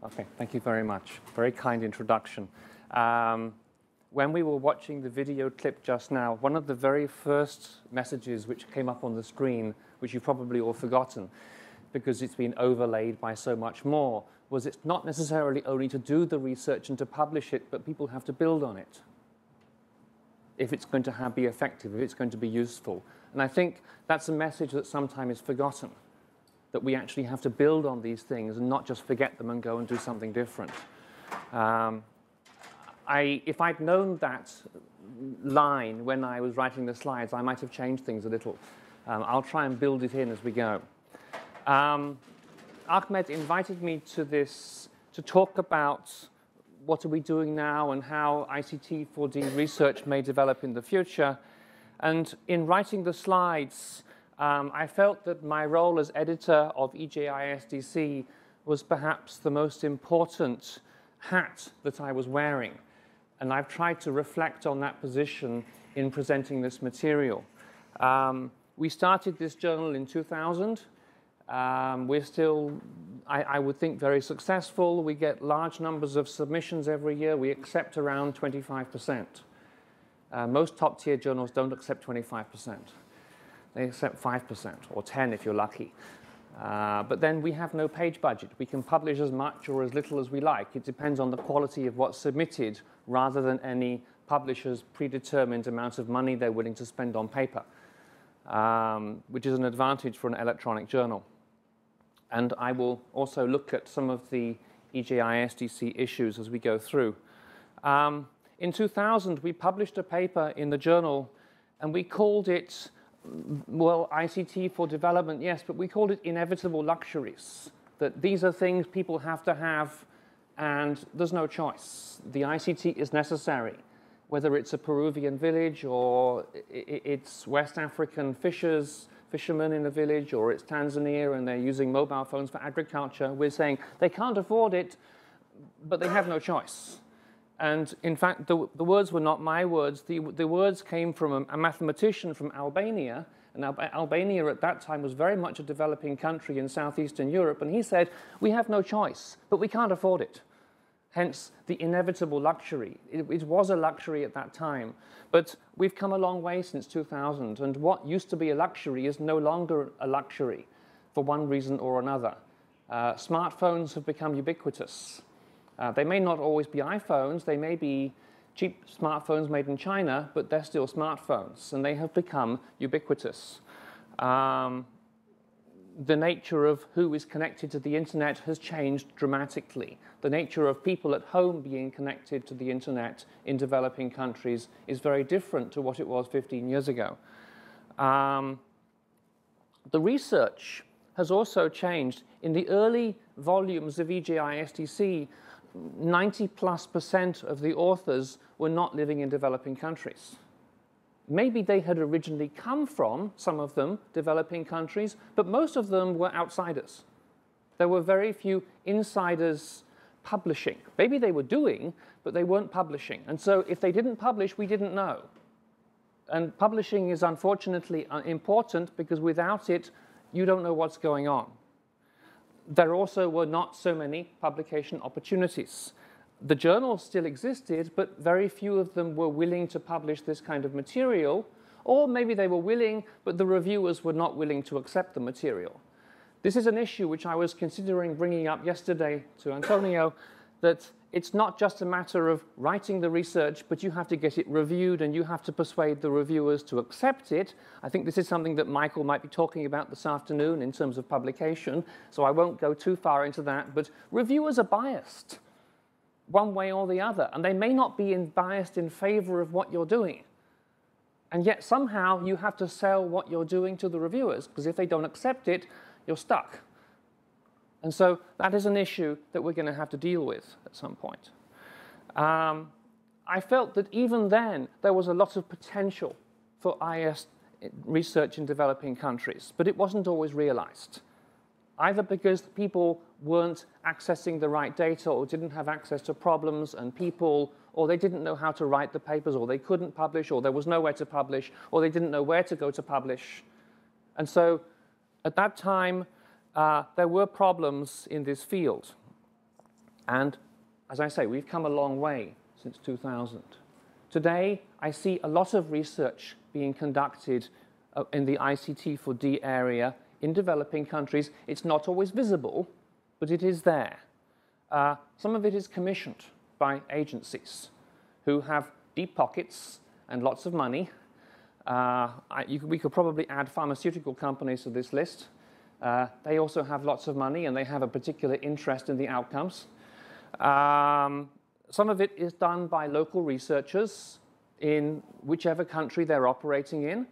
Okay, thank you very much. Very kind introduction. When we were watching the video clip just now, one of the very first messages which came up on the screen, which you've probably all forgotten, because it's been overlaid by so much more, was it's not necessarily only to do the research and to publish it, but people have to build on it if it's going to be effective, if it's going to be useful. And I think that's a message that sometimes is forgotten, that we actually have to build on these things and not just forget them and go and do something different. If I'd known that line when I was writing the slides, I might have changed things a little. I'll try and build it in as we go. Ahmed invited me to this to talk about what are we doing now and how ICT 4D research may develop in the future. And in writing the slides, I felt that my role as editor of EJISDC was perhaps the most important hat that I was wearing. And I've tried to reflect on that position in presenting this material. We started this journal in 2000. We're still, I would think, very successful. We get large numbers of submissions every year. We accept around 25%. Most top-tier journals don't accept 25%. They accept 5% or 10% if you're lucky. But then we have no page budget. We can publish as much or as little as we like. It depends on the quality of what's submitted rather than any publisher's predetermined amount of money they're willing to spend on paper, which is an advantage for an electronic journal. And I will also look at some of the EJISDC issues as we go through. In 2000, we published a paper in the journal, and we called it, well, ICT for development, yes, but we called it inevitable luxuries, that these are things people have to have, and there's no choice. The ICT is necessary, whether it's a Peruvian village or it's West African fishermen in a village, or it's Tanzania and they're using mobile phones for agriculture. We're saying they can't afford it, but they have no choice. And in fact, the words were not my words. The words came from a mathematician from Albania. And Albania at that time was very much a developing country in southeastern Europe. And he said, we have no choice, but we can't afford it. Hence, the inevitable luxury. It was a luxury at that time. But we've come a long way since 2000. And what used to be a luxury is no longer a luxury for one reason or another. Smartphones have become ubiquitous. They may not always be iPhones. They may be cheap smartphones made in China, but they're still smartphones. And they have become ubiquitous. The nature of who is connected to the internet has changed dramatically. The nature of people at home being connected to the internet in developing countries is very different to what it was 15 years ago. The research has also changed. In the early volumes of EJISDC, 90+% of the authors were not living in developing countries. Maybe they had originally come from, some of them, developing countries, but most of them were outsiders. There were very few insiders publishing. Maybe they were doing, but they weren't publishing. And so if they didn't publish, we didn't know. And publishing is unfortunately important because without it, you don't know what's going on. There also were not so many publication opportunities. The journals still existed, but very few of them were willing to publish this kind of material, or maybe they were willing, but the reviewers were not willing to accept the material. This is an issue which I was considering bringing up yesterday to Antonio, that it's not just a matter of writing the research, but you have to get it reviewed and you have to persuade the reviewers to accept it. I think this is something that Michael might be talking about this afternoon in terms of publication, so I won't go too far into that, but reviewers are biased one way or the other, and they may not be biased in favor of what you're doing. And yet somehow you have to sell what you're doing to the reviewers, because if they don't accept it, you're stuck. And so that is an issue that we're going to have to deal with at some point. I felt that even then there was a lot of potential for IS research in developing countries, but it wasn't always realized. Either because people weren't accessing the right data or didn't have access to problems and people, or they didn't know how to write the papers, or they couldn't publish, or there was nowhere to publish, or they didn't know where to go to publish. And so at that time, there were problems in this field. And as I say, we've come a long way since 2000. Today, I see a lot of research being conducted in the ICT4D area in developing countries. It's not always visible, but it is there. Some of it is commissioned by agencies who have deep pockets and lots of money. We could probably add pharmaceutical companies to this list. They also have lots of money and they have a particular interest in the outcomes. Some of it is done by local researchers in whichever country they're operating in.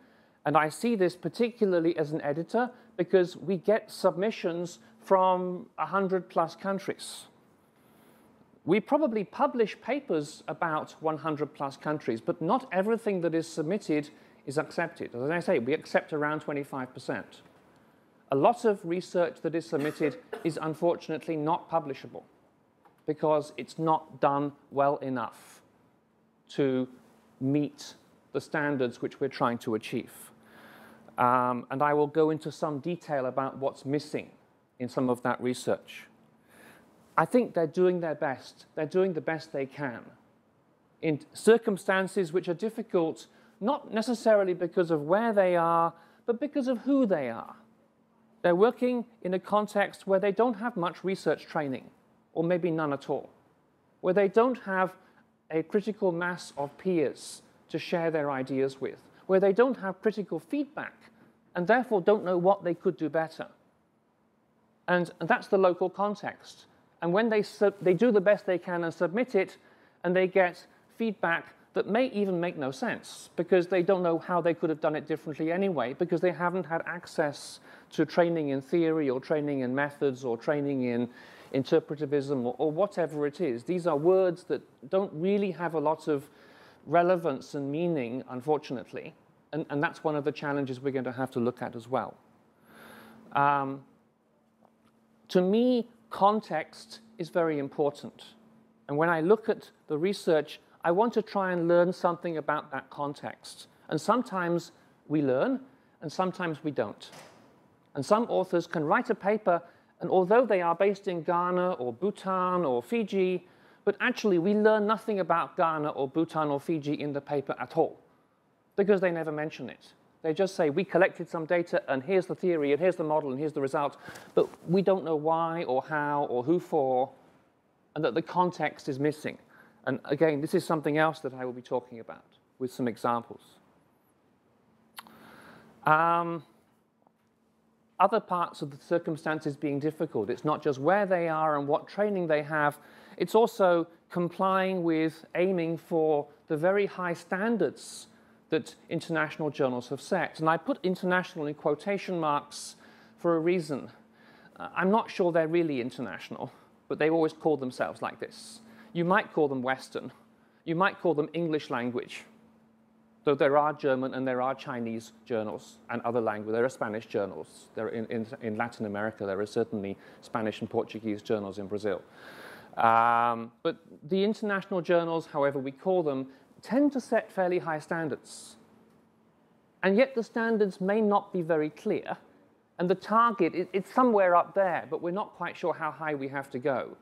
And I see this particularly as an editor because we get submissions from 100+ countries. We probably publish papers about 100+ countries, but not everything that is submitted is accepted. As I say, we accept around 25%. A lot of research that is submitted is unfortunately not publishable because it's not done well enough to meet the standards which we're trying to achieve. And I will go into some detail about what's missing in some of that research. I think they're doing their best. They're doing the best they can in circumstances which are difficult, not necessarily because of where they are, but because of who they are. They're working in a context where they don't have much research training, or maybe none at all, where they don't have a critical mass of peers to share their ideas with, where they don't have critical feedback, and therefore don't know what they could do better. And that's the local context. And when they do the best they can and submit it, and they get feedback that may even make no sense, because they don't know how they could have done it differently anyway, because they haven't had access to training in theory, or training in methods, or training in interpretivism, or whatever it is. These are words that don't really have a lot of relevance and meaning, unfortunately. And that's one of the challenges we're going to have to look at as well. To me, context is very important. And when I look at the research, I want to try and learn something about that context. And sometimes we learn, and sometimes we don't. And some authors can write a paper, and although they are based in Ghana or Bhutan or Fiji, but actually we learn nothing about Ghana or Bhutan or Fiji in the paper at all, because they never mention it. They just say, we collected some data, and here's the theory, and here's the model, and here's the result, but we don't know why or how or who for, and that the context is missing. And again, this is something else that I will be talking about with some examples. Other parts of the circumstances being difficult. It's not just where they are and what training they have. It's also complying with aiming for the very high standards that international journals have set. And I put international in quotation marks for a reason. I'm not sure they're really international, but they always call themselves like this. You might call them Western. You might call them English language, though there are German and there are Chinese journals and other languages. There are Spanish journals. There are in Latin America, there are certainly Spanish and Portuguese journals in Brazil. But the international journals, however we call them, tend to set fairly high standards. And yet the standards may not be very clear. And the target, it's somewhere up there, but we're not quite sure how high we have to go.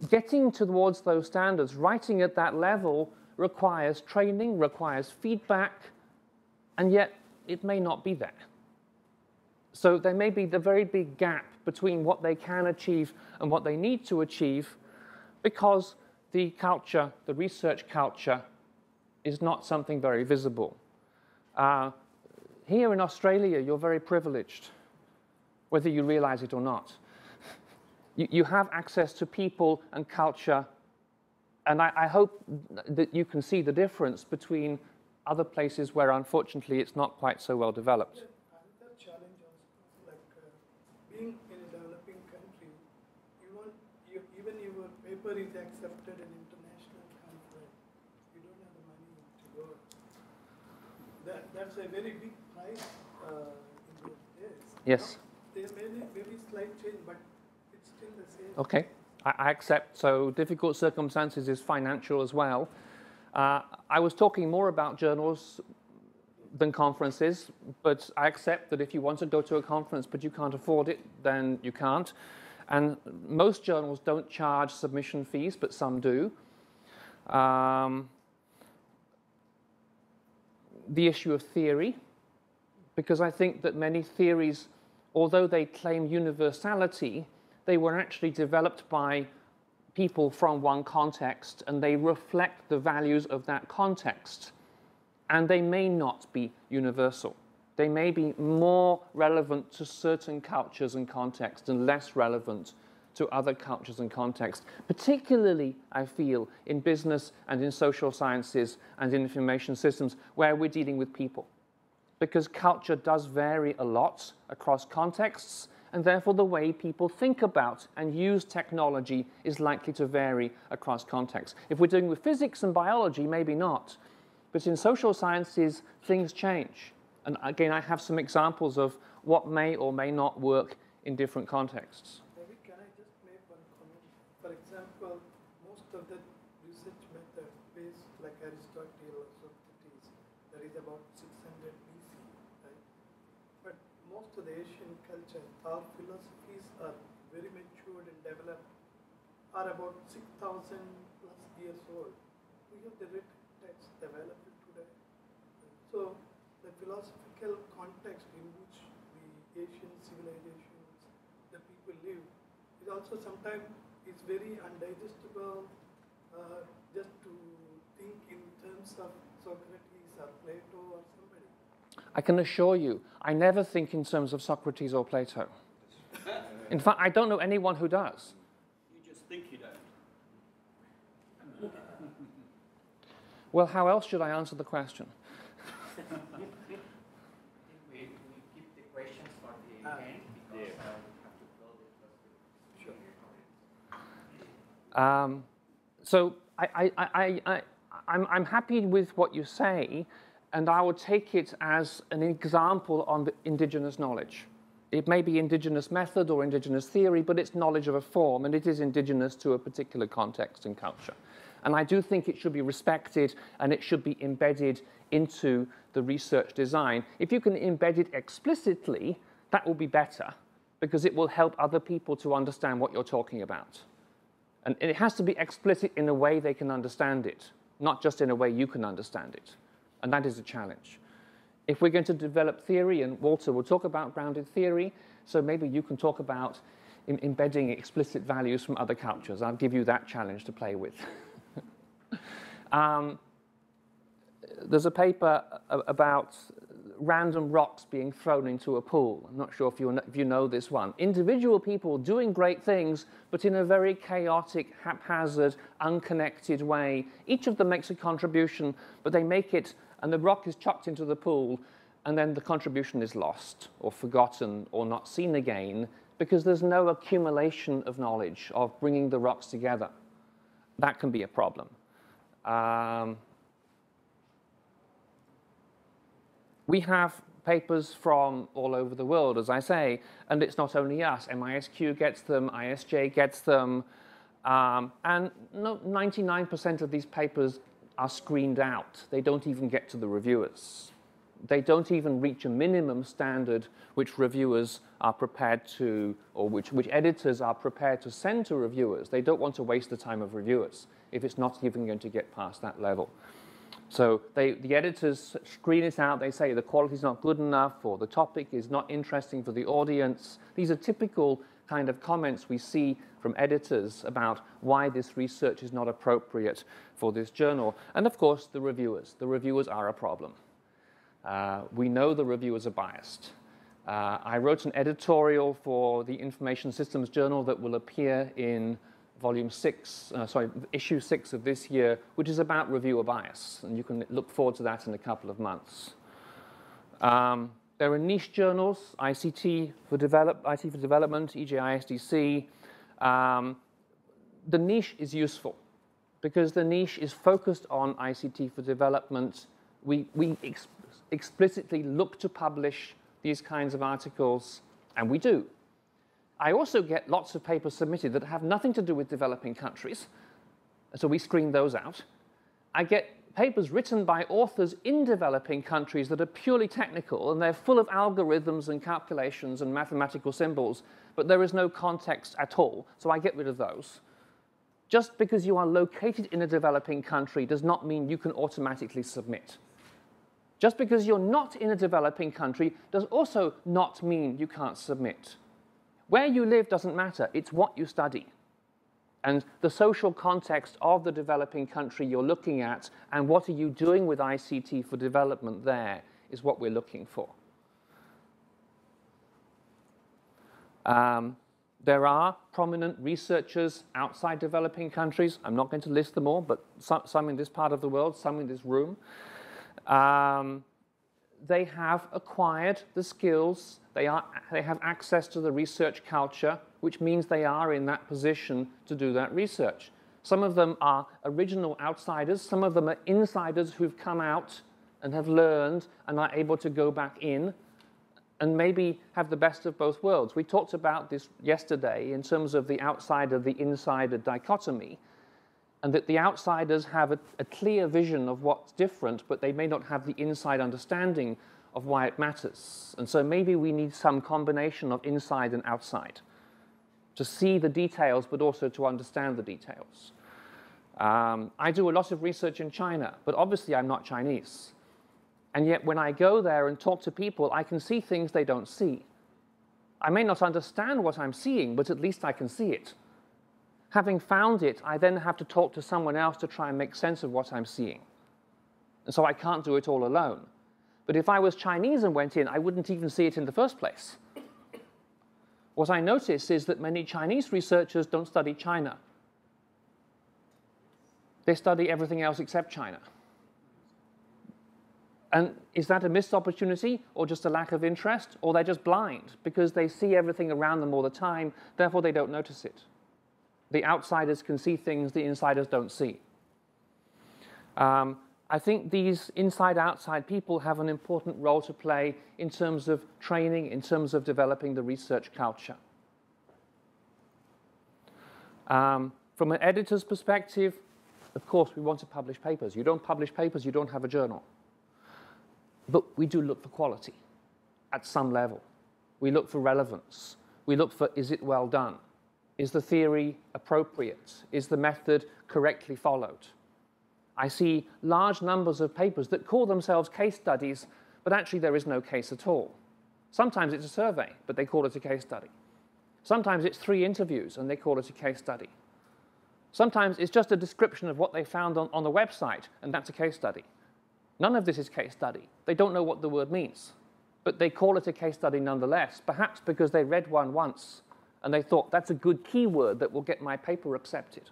Getting towards those standards, writing at that level, requires training, requires feedback, and yet it may not be there. So there may be the very big gap between what they can achieve and what they need to achieve, because the culture, the research culture, is not something very visible. Here in Australia, you're very privileged, whether you realize it or not. You have access to people and culture, and I hope that you can see the difference between other places where, unfortunately, it's not quite so well developed. Another challenge also, like being in a developing country, even your paper is accepted in international conference, you don't have the money to go. That's a very big price in those days. Yes. There may be slight change, but it's still the same. Okay, I accept. So difficult circumstances is financial as well. I was talking more about journals than conferences, but I accept that if you want to go to a conference but you can't afford it, then you can't. And most journals don't charge submission fees, but some do. The issue of theory, because I think that many theories, although they claim universality, they were actually developed by people from one context, and they reflect the values of that context. And they may not be universal. They may be more relevant to certain cultures and contexts and less relevant to other cultures and contexts, particularly, I feel, in business and in social sciences and in information systems where we're dealing with people. Because culture does vary a lot across contexts, and therefore the way people think about and use technology is likely to vary across contexts. If we're dealing with physics and biology, maybe not. But in social sciences, things change. And again, I have some examples of what may or may not work in different contexts. Maybe can I just make one comment? For example, most of the research method based like Aristotle or Socrates, that is about 600 BC, right? But most of the Asian culture, our philosophies are very matured and developed, are about 6,000 plus years old. We have the written text available today. So the philosophical context in which the Asian civilizations, the people live, is also sometimes it's very undigestible just to think in terms of Socrates or Plato or somebody. I can assure you, I never think in terms of Socrates or Plato. In fact, I don't know anyone who does. You just think you don't. Well, how else should I answer the question? we keep the questions for the end because we have to close it. So I'm happy with what you say, and I would take it as an example on the indigenous knowledge. It may be indigenous method or indigenous theory, but it's knowledge of a form, and it is indigenous to a particular context and culture. And I do think it should be respected, and it should be embedded into the research design. If you can embed it explicitly, that will be better, because it will help other people to understand what you're talking about. And it has to be explicit in a way they can understand it, not just in a way you can understand it. And that is a challenge. If we're going to develop theory, and Walter will talk about grounded theory, so maybe you can talk about embedding explicit values from other cultures. I'll give you that challenge to play with. There's a paper about random rocks being thrown into a pool. I'm not sure if you know this one. Individual people doing great things, but in a very chaotic, haphazard, unconnected way. Each of them makes a contribution, but they make it, and the rock is chucked into the pool, and then the contribution is lost or forgotten or not seen again because there's no accumulation of knowledge of bringing the rocks together. That can be a problem. We have papers from all over the world, as I say, and it's not only us. MISQ gets them, ISJ gets them, and 99% of these papers are screened out. They don't even get to the reviewers. They don't even reach a minimum standard which reviewers are prepared to, or which editors are prepared to send to reviewers. They don't want to waste the time of reviewers if it's not even going to get past that level. So the editors screen it out. They say the quality is not good enough, or the topic is not interesting for the audience. These are typical kind of comments we see from editors about why this research is not appropriate for this journal. And of course, the reviewers. The reviewers are a problem. We know the reviewers are biased. I wrote an editorial for the Information Systems Journal that will appear in issue 6 of this year, which is about reviewer bias, and you can look forward to that in a couple of months. There are niche journals, ICT for Development, EJISDC. The niche is useful because the niche is focused on ICT for development. We explicitly look to publish these kinds of articles, and we do. I also get lots of papers submitted that have nothing to do with developing countries, so we screen those out. I get papers written by authors in developing countries that are purely technical, and they're full of algorithms and calculations and mathematical symbols, but there is no context at all, so I get rid of those. Just because you are located in a developing country does not mean you can automatically submit. Just because you're not in a developing country does also not mean you can't submit. Where you live doesn't matter, it's what you study. And the social context of the developing country you're looking at and what are you doing with ICT for development there is what we're looking for. There are prominent researchers outside developing countries. I'm not going to list them all, but some in this part of the world, some in this room. They have acquired the skills, they have access to the research culture, which means they are in that position to do that research. Some of them are original outsiders, some of them are insiders who've come out and have learned and are able to go back in and maybe have the best of both worlds. We talked about this yesterday in terms of the outsider, the insider dichotomy, and that the outsiders have a clear vision of what's different, but they may not have the inside understanding of why it matters. And so maybe we need some combination of inside and outside to see the details, but also to understand the details. I do a lot of research in China, but obviously I'm not Chinese. And yet when I go there and talk to people, I can see things they don't see. I may not understand what I'm seeing, but at least I can see it. Having found it, I then have to talk to someone else to try and make sense of what I'm seeing. And so I can't do it all alone. But if I was Chinese and went in, I wouldn't even see it in the first place. What I notice is that many Chinese researchers don't study China. They study everything else except China. And is that a missed opportunity, or just a lack of interest, or they're just blind because they see everything around them all the time, therefore they don't notice it? The outsiders can see things the insiders don't see. I think these inside-outside people have an important role to play in terms of training, in terms of developing the research culture. From an editor's perspective, of course, we want to publish papers. You don't publish papers, you don't have a journal. But we do look for quality at some level. We look for relevance. We look for, is it well done? Is the theory appropriate? Is the method correctly followed? I see large numbers of papers that call themselves case studies, but actually there is no case at all. Sometimes it's a survey, but they call it a case study. Sometimes it's 3 interviews, and they call it a case study. Sometimes it's just a description of what they found on the website, and that's a case study. None of this is case study. They don't know what the word means, but they call it a case study nonetheless, perhaps because they read one once, and they thought, that's a good keyword that will get my paper accepted.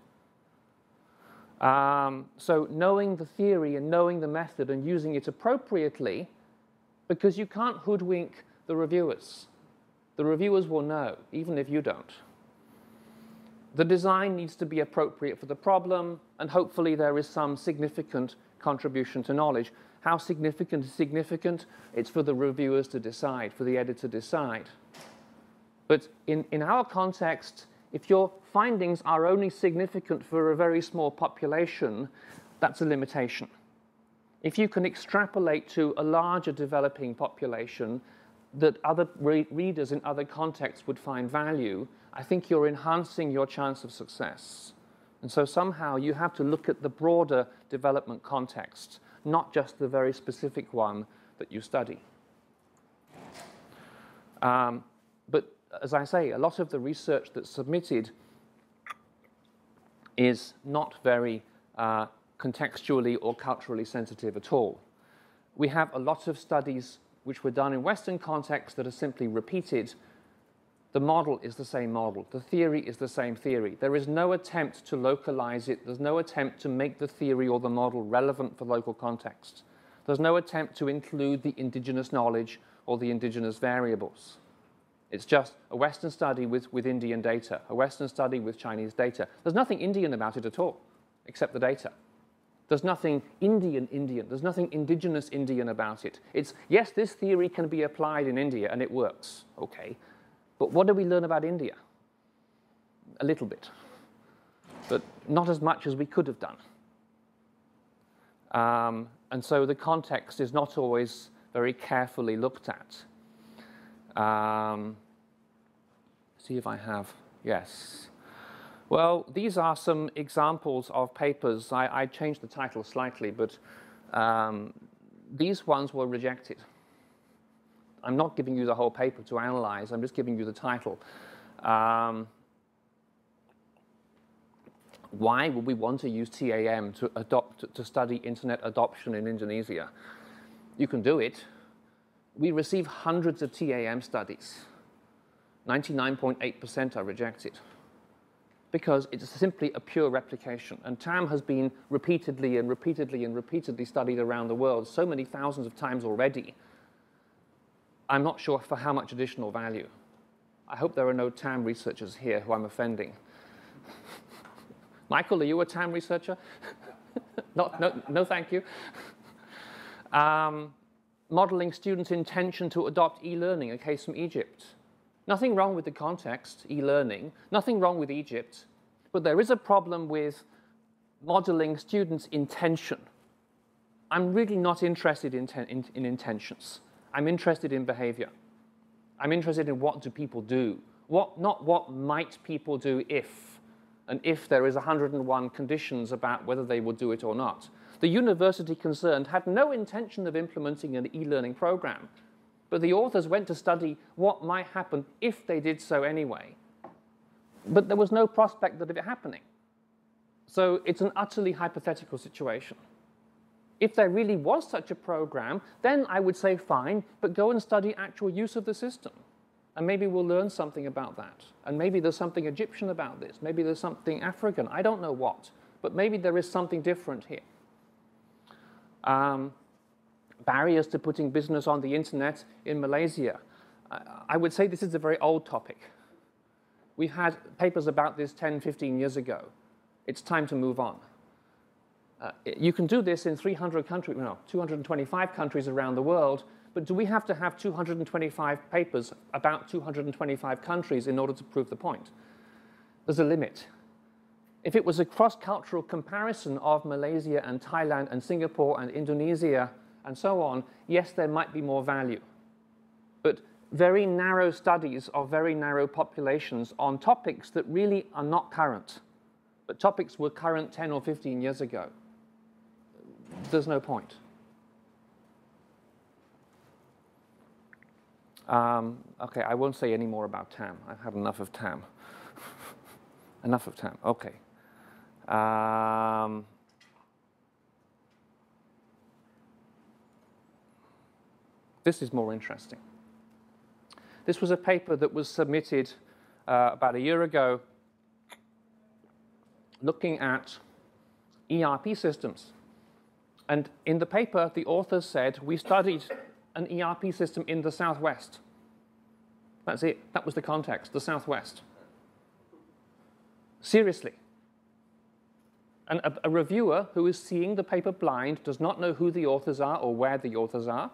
So knowing the theory and knowing the method and using it appropriately, because you can't hoodwink the reviewers. The reviewers will know, even if you don't. The design needs to be appropriate for the problem, and hopefully there is some significant contribution to knowledge. How significant is significant? It's for the reviewers to decide, for the editor to decide. But in our context, if your findings are only significant for a very small population, that's a limitation. If you can extrapolate to a larger developing population that other readers in other contexts would find value, I think you're enhancing your chance of success. And so somehow you have to look at the broader development context, not just the very specific one that you study. But as I say, a lot of the research that's submitted is not very contextually or culturally sensitive at all. We have a lot of studies which were done in Western contexts that are simply repeated. The model is the same model. The theory is the same theory. There is no attempt to localize it. There's no attempt to make the theory or the model relevant for local context. There's no attempt to include the indigenous knowledge or the indigenous variables. It's just a Western study with Indian data, a Western study with Chinese data. There's nothing Indian about it at all, except the data. There's nothing Indian. There's nothing indigenous Indian about it. It's, yes, this theory can be applied in India, and it works. Okay. But what do we learn about India? A little bit, but not as much as we could have done. And so the context is not always very carefully looked at. See if I have, yes. Well, these are some examples of papers. I changed the title slightly, but these ones were rejected. I'm not giving you the whole paper to analyze, I'm just giving you the title. Why would we want to use TAM to study internet adoption in Indonesia? You can do it. We receive hundreds of TAM studies. 99.8% are rejected because it's simply a pure replication. And TAM has been repeatedly and repeatedly and repeatedly studied around the world so many thousands of times already. I'm not sure for how much additional value. I hope there are no TAM researchers here who I'm offending. Michael, are you a TAM researcher? No, thank you. Modeling students' intention to adopt e-learning, a case from Egypt. Nothing wrong with the context, e-learning, nothing wrong with Egypt, but there is a problem with modeling students' intention. I'm really not interested in intentions. I'm interested in behavior. I'm interested in what do people do, not what might people do if, and if there is 101 conditions about whether they will do it or not. The university concerned had no intention of implementing an e-learning program, but the authors went to study what might happen if they did so anyway. But there was no prospect of it happening. So it's an utterly hypothetical situation. If there really was such a program, then I would say fine, but go and study actual use of the system. And maybe we'll learn something about that. And maybe there's something Egyptian about this. Maybe there's something African. I don't know what. But maybe there is something different here. Barriers to putting business on the internet in Malaysia. I would say this is a very old topic. We've had papers about this 10, 15 years ago. It's time to move on. You can do this in 300 countries, no, 225 countries around the world, but do we have to have 225 papers about 225 countries in order to prove the point? There's a limit. If it was a cross-cultural comparison of Malaysia and Thailand and Singapore and Indonesia and so on, yes, there might be more value. But very narrow studies of very narrow populations on topics that really are not current, but topics were current 10 or 15 years ago, there's no point. Okay, I won't say any more about TAM. I've had enough of TAM. Enough of TAM, okay. This is more interesting. This was a paper that was submitted about a year ago looking at ERP systems. And in the paper, the authors said, we studied an ERP system in the Southwest. That's it. That was the context, the Southwest. Seriously. And a reviewer who is seeing the paper blind does not know who the authors are or where the authors are.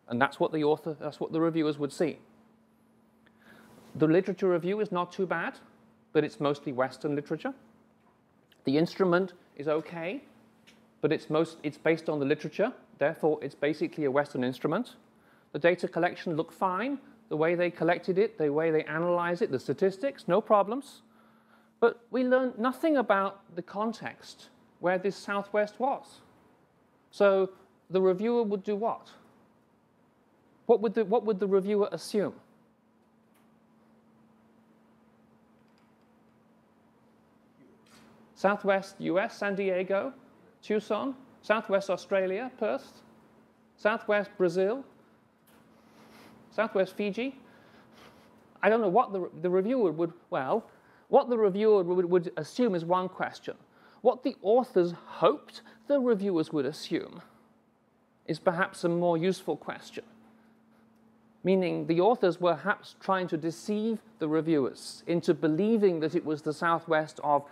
And that's what the reviewers would see. The literature review is not too bad, but it's mostly Western literature. The instrument is okay, but it's based on the literature. Therefore, it's basically a Western instrument. The data collection looked fine. The way they collected it, the way they analyzed it, the statistics, no problems. But we learned nothing about the context where this Southwest was. So the reviewer would do what? What would the reviewer assume? Southwest US, San Diego, Tucson, Southwest Australia, Perth, Southwest Brazil, Southwest Fiji. I don't know what the reviewer would, well, what the reviewer would assume is one question. What the authors hoped the reviewers would assume is perhaps a more useful question. Meaning the authors were perhaps trying to deceive the reviewers into believing that it was the Southwest of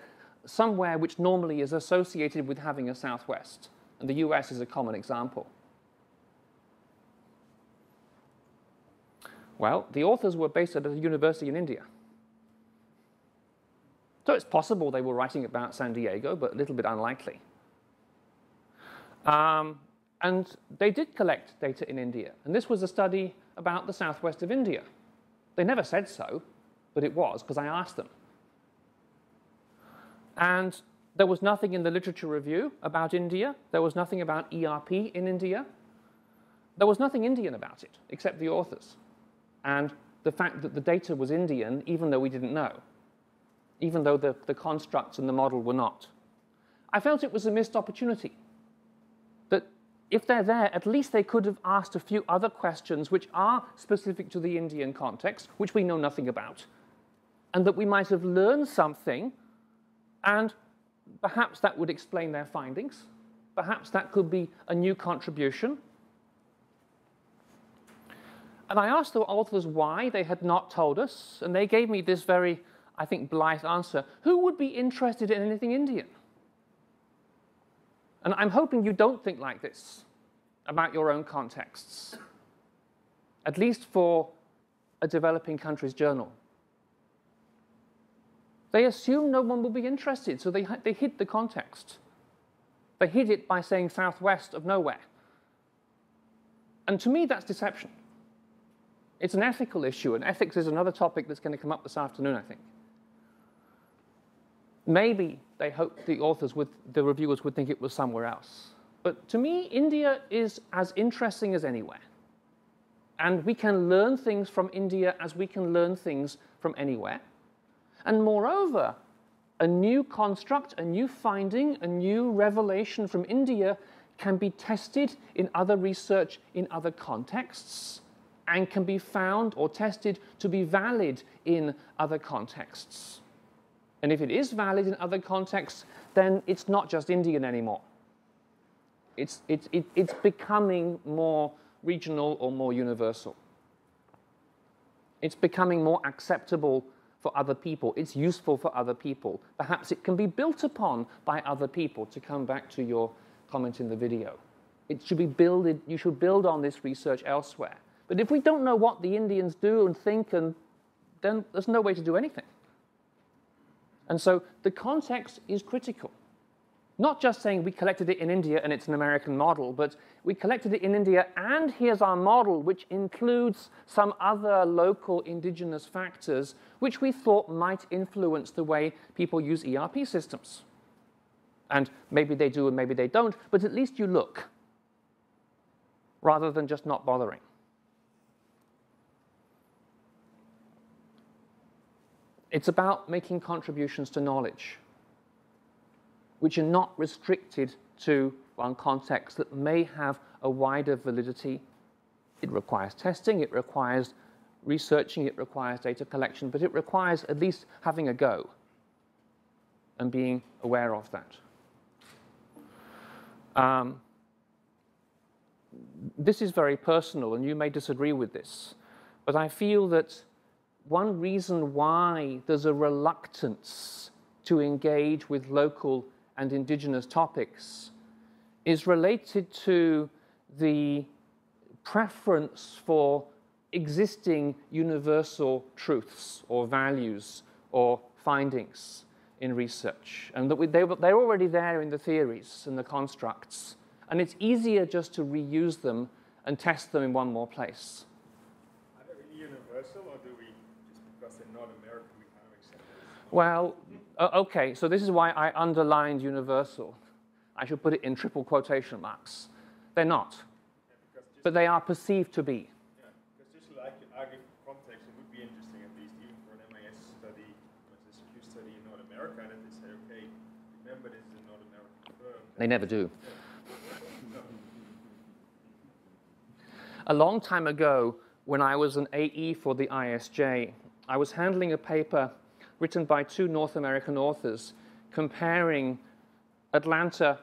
somewhere which normally is associated with having a Southwest. And the US is a common example. Well, the authors were based at a university in India. So it's possible they were writing about San Diego, but a little bit unlikely. And they did collect data in India. And this was a study about the southwest of India. They never said so, but it was, because I asked them. And there was nothing in the literature review about India. There was nothing about ERP in India. There was nothing Indian about it, except the authors. And the fact that the data was Indian, even though we didn't know, even though the constructs and the model were not. I felt it was a missed opportunity. That if they're there, at least they could have asked a few other questions which are specific to the Indian context, which we know nothing about, and that we might have learned something, and perhaps that would explain their findings. Perhaps that could be a new contribution. And I asked the authors why they had not told us, and they gave me this very, I think, blithe answer. Who would be interested in anything Indian? And I'm hoping you don't think like this about your own contexts, at least for a developing country's journal. They assume no one will be interested, so they hid the context. They hid it by saying southwest of nowhere. And to me, that's deception. It's an ethical issue, and ethics is another topic that's going to come up this afternoon, I think. Maybe they hoped the authors, the reviewers, would think it was somewhere else. But to me, India is as interesting as anywhere. And we can learn things from India as we can learn things from anywhere. And moreover, a new construct, a new finding, a new revelation from India can be tested in other research in other contexts, and can be found or tested to be valid in other contexts. And if it is valid in other contexts, then it's not just Indian anymore. It's becoming more regional or more universal. It's becoming more acceptable for other people. It's useful for other people. Perhaps it can be built upon by other people, to come back to your comment in the video. It should be builded, you should build on this research elsewhere. But if we don't know what the Indians do and think, then there's no way to do anything. And so the context is critical. Not just saying we collected it in India and it's an American model, but we collected it in India and here's our model, which includes some other local indigenous factors which we thought might influence the way people use ERP systems. And maybe they do and maybe they don't, but at least you look, rather than just not bothering. It's about making contributions to knowledge, which are not restricted to one context, that may have a wider validity. It requires testing, it requires researching, it requires data collection, but it requires at least having a go and being aware of that. This is very personal, and you may disagree with this, but I feel that one reason why there's a reluctance to engage with local and indigenous topics is related to the preference for existing universal truths or values or findings in research, and that they're already there in the theories and the constructs, and it's easier just to reuse them and test them in one more place. Are they really universal, or do we, just because they're not American, we kind of accept it? Well, okay, so this is why I underlined universal. I should put it in triple quotation marks. They're not, but they are perceived to be. Yeah, because just like argue for context, it would be interesting, at least even for an MIS study, a SQ study in North America, that they say, okay, remember this is a North American firm. They never do. A long time ago, when I was an AE for the ISJ, I was handling a paper written by two North American authors comparing Atlanta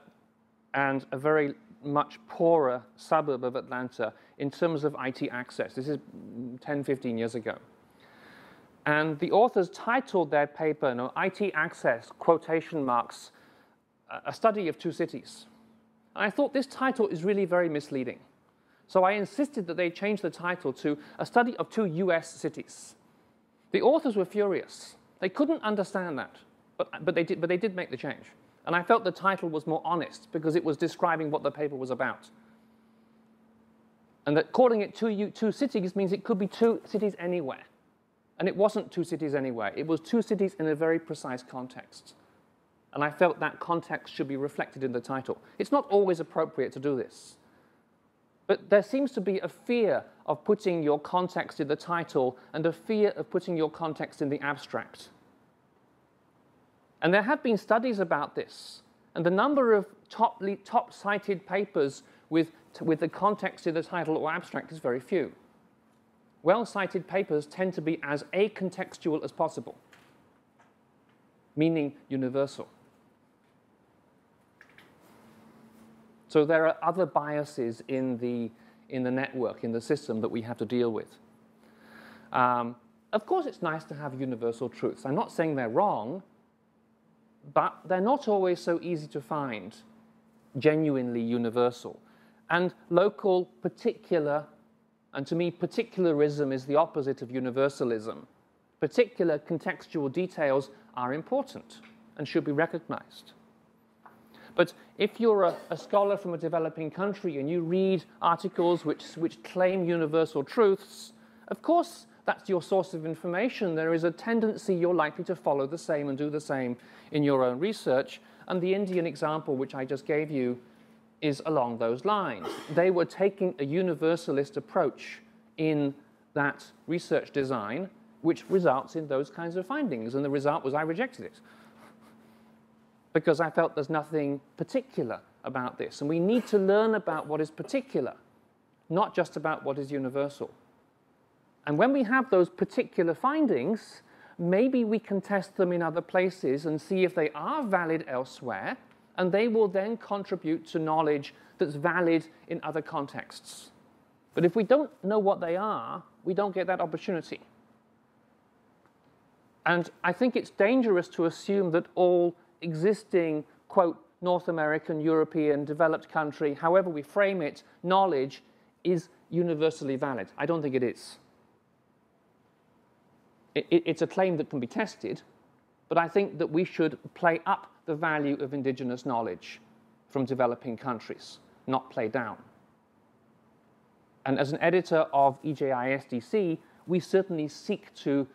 and a very much poorer suburb of Atlanta in terms of IT access. This is 10, 15 years ago. And the authors titled their paper, IT Access, quotation marks, a study of two cities. And I thought this title is really very misleading. So I insisted that they change the title to a study of two US cities. The authors were furious. They couldn't understand that, but they did make the change. And I felt the title was more honest because it was describing what the paper was about. And that calling it two cities means it could be two cities anywhere. And it wasn't two cities anywhere. It was two cities in a very precise context. And I felt that context should be reflected in the title. It's not always appropriate to do this. But there seems to be a fear of putting your context in the title and a fear of putting your context in the abstract. And there have been studies about this. And the number of top cited papers with the context in the title or abstract is very few. Well-cited papers tend to be as acontextual as possible, meaning universal. So there are other biases in the network, in the system, that we have to deal with. Of course, it's nice to have universal truths. I'm not saying they're wrong, but they're not always so easy to find, genuinely universal. And local, particular, and to me, particularism is the opposite of universalism. Particular contextual details are important and should be recognized. But if you're a scholar from a developing country and you read articles which claim universal truths, of course, that's your source of information. There is a tendency you're likely to follow the same and do the same in your own research. And the Indian example, which I just gave you, is along those lines. They were taking a universalist approach in that research design, which results in those kinds of findings. And the result was I rejected it, because I felt there's nothing particular about this. And we need to learn about what is particular, not just about what is universal. And when we have those particular findings, maybe we can test them in other places and see if they are valid elsewhere, and they will then contribute to knowledge that's valid in other contexts. But if we don't know what they are, we don't get that opportunity. And I think it's dangerous to assume that all existing, quote, North American, European, developed country, however we frame it, knowledge is universally valid. I don't think it is. It's a claim that can be tested, but I think that we should play up the value of indigenous knowledge from developing countries, not play down. And as an editor of EJISDC, we certainly seek to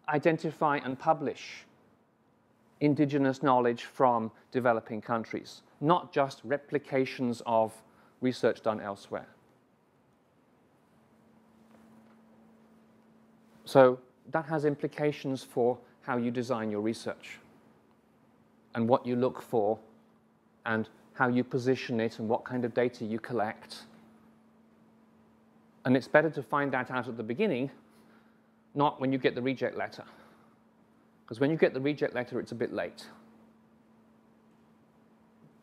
identify and publish indigenous knowledge from developing countries, not just replications of research done elsewhere. So that has implications for how you design your research and what you look for and how you position it and what kind of data you collect. And it's better to find that out at the beginning, not when you get the reject letter. Because when you get the reject letter, it's a bit late.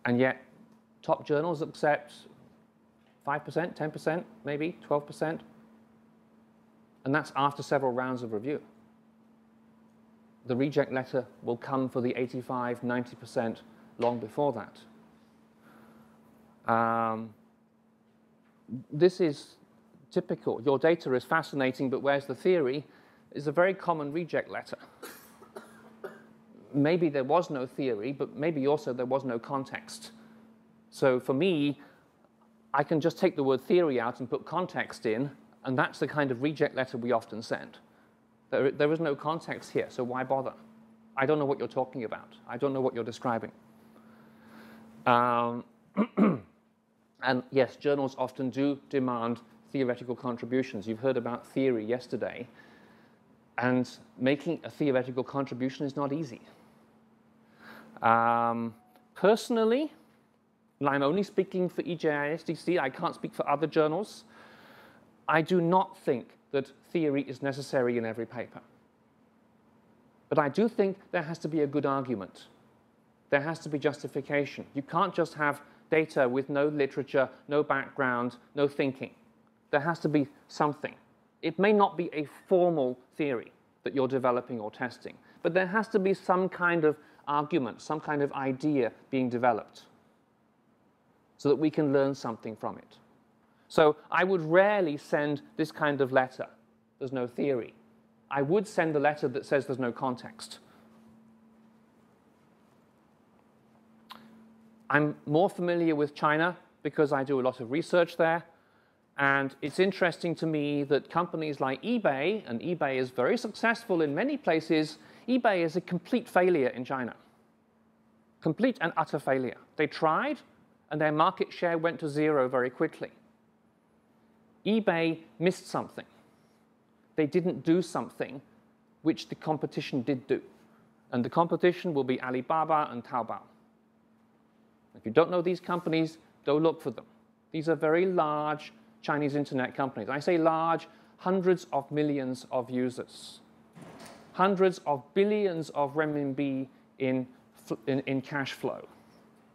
And yet, top journals accept 5%, 10%, maybe 12%. And that's after several rounds of review. The reject letter will come for the 85, 90% long before that. This is typical. Your data is fascinating, but where's the theory? Is a very common reject letter. Maybe there was no theory, but maybe also there was no context. So for me, I can just take the word theory out and put context in, and that's the kind of reject letter we often send. There is no context here, so why bother? I don't know what you're talking about. I don't know what you're describing. And yes, journals often do demand theoretical contributions. You've heard about theory yesterday. And making a theoretical contribution is not easy. Personally, and I'm only speaking for EJISDC, I can't speak for other journals, I do not think that theory is necessary in every paper. But I do think there has to be a good argument. There has to be justification. You can't just have data with no literature, no background, no thinking. There has to be something. It may not be a formal theory that you're developing or testing, but there has to be some kind of argument, some kind of idea being developed so that we can learn something from it. So I would rarely send this kind of letter. There's no theory. I would send the letter that says there's no context. I'm more familiar with China because I do a lot of research there. And it's interesting to me that companies like eBay, and eBay is very successful in many places, eBay is a complete failure in China. Complete and utter failure. They tried, and their market share went to 0 very quickly. eBay missed something. They didn't do something which the competition did do. And the competition will be Alibaba and Taobao. If you don't know these companies, go look for them. These are very large Chinese internet companies. I say large, hundreds of millions of users. Hundreds of billions of renminbi in cash flow.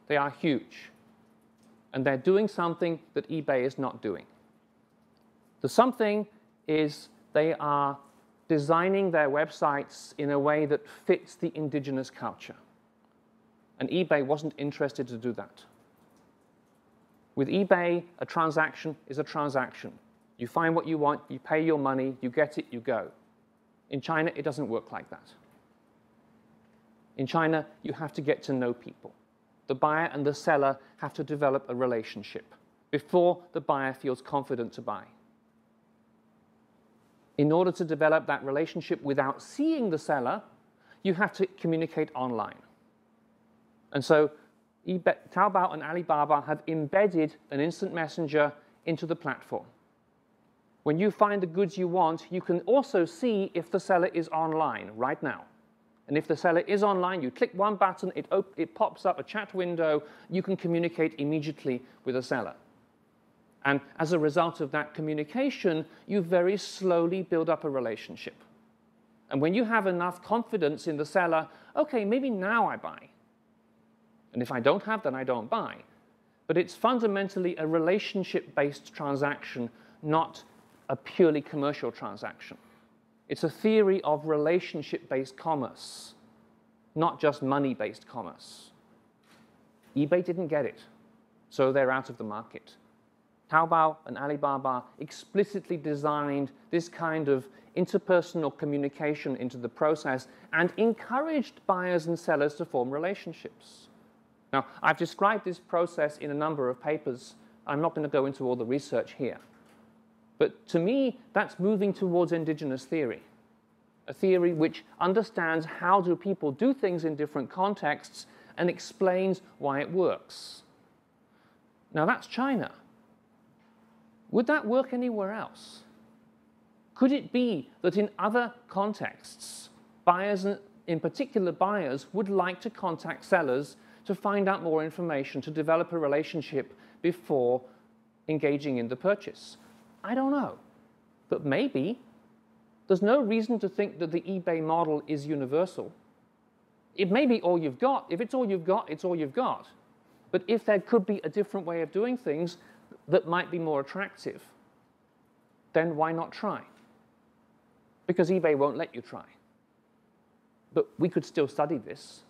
They are huge. And they're doing something that eBay is not doing. The something is they are designing their websites in a way that fits the indigenous culture. And eBay wasn't interested to do that. With eBay, a transaction is a transaction. You find what you want, you pay your money, you get it, you go. In China, it doesn't work like that. In China, you have to get to know people. The buyer and the seller have to develop a relationship before the buyer feels confident to buy. In order to develop that relationship without seeing the seller, you have to communicate online. And so Taobao and Alibaba have embedded an instant messenger into the platform. When you find the goods you want, you can also see if the seller is online right now. And if the seller is online, you click one button, it pops up a chat window, you can communicate immediately with the seller. And as a result of that communication, you very slowly build up a relationship. And when you have enough confidence in the seller, okay, maybe now I buy. And if I don't have, then I don't buy. But it's fundamentally a relationship-based transaction, not a purely commercial transaction. It's a theory of relationship-based commerce, not just money-based commerce. eBay didn't get it, so they're out of the market. Taobao and Alibaba explicitly designed this kind of interpersonal communication into the process and encouraged buyers and sellers to form relationships. Now, I've described this process in a number of papers. I'm not going to go into all the research here. But to me, that's moving towards indigenous theory, a theory which understands how do people do things in different contexts and explains why it works. Now, that's China. Would that work anywhere else? Could it be that in other contexts, buyers, in particular buyers, would like to contact sellers to find out more information, to develop a relationship before engaging in the purchase? I don't know. But maybe. There's no reason to think that the eBay model is universal. It may be all you've got. If it's all you've got, it's all you've got. But if there could be a different way of doing things that might be more attractive, then why not try? Because eBay won't let you try. But we could still study this.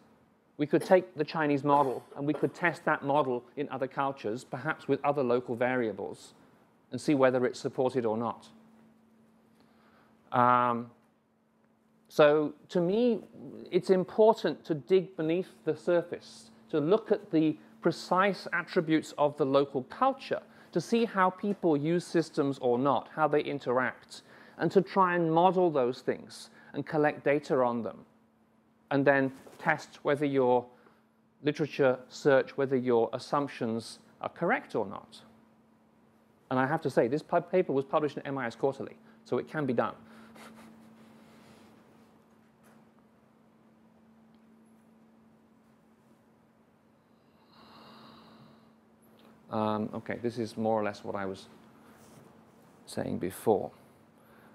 We could take the Chinese model and we could test that model in other cultures, perhaps with other local variables, and see whether it's supported or not. So to me, it's important to dig beneath the surface, to look at the precise attributes of the local culture, to see how people use systems or not, how they interact, and to try and model those things and collect data on them, and then test whether your literature search, whether your assumptions are correct or not. And I have to say, this paper was published in MIS Quarterly, so it can be done. Okay, this is more or less what I was saying before.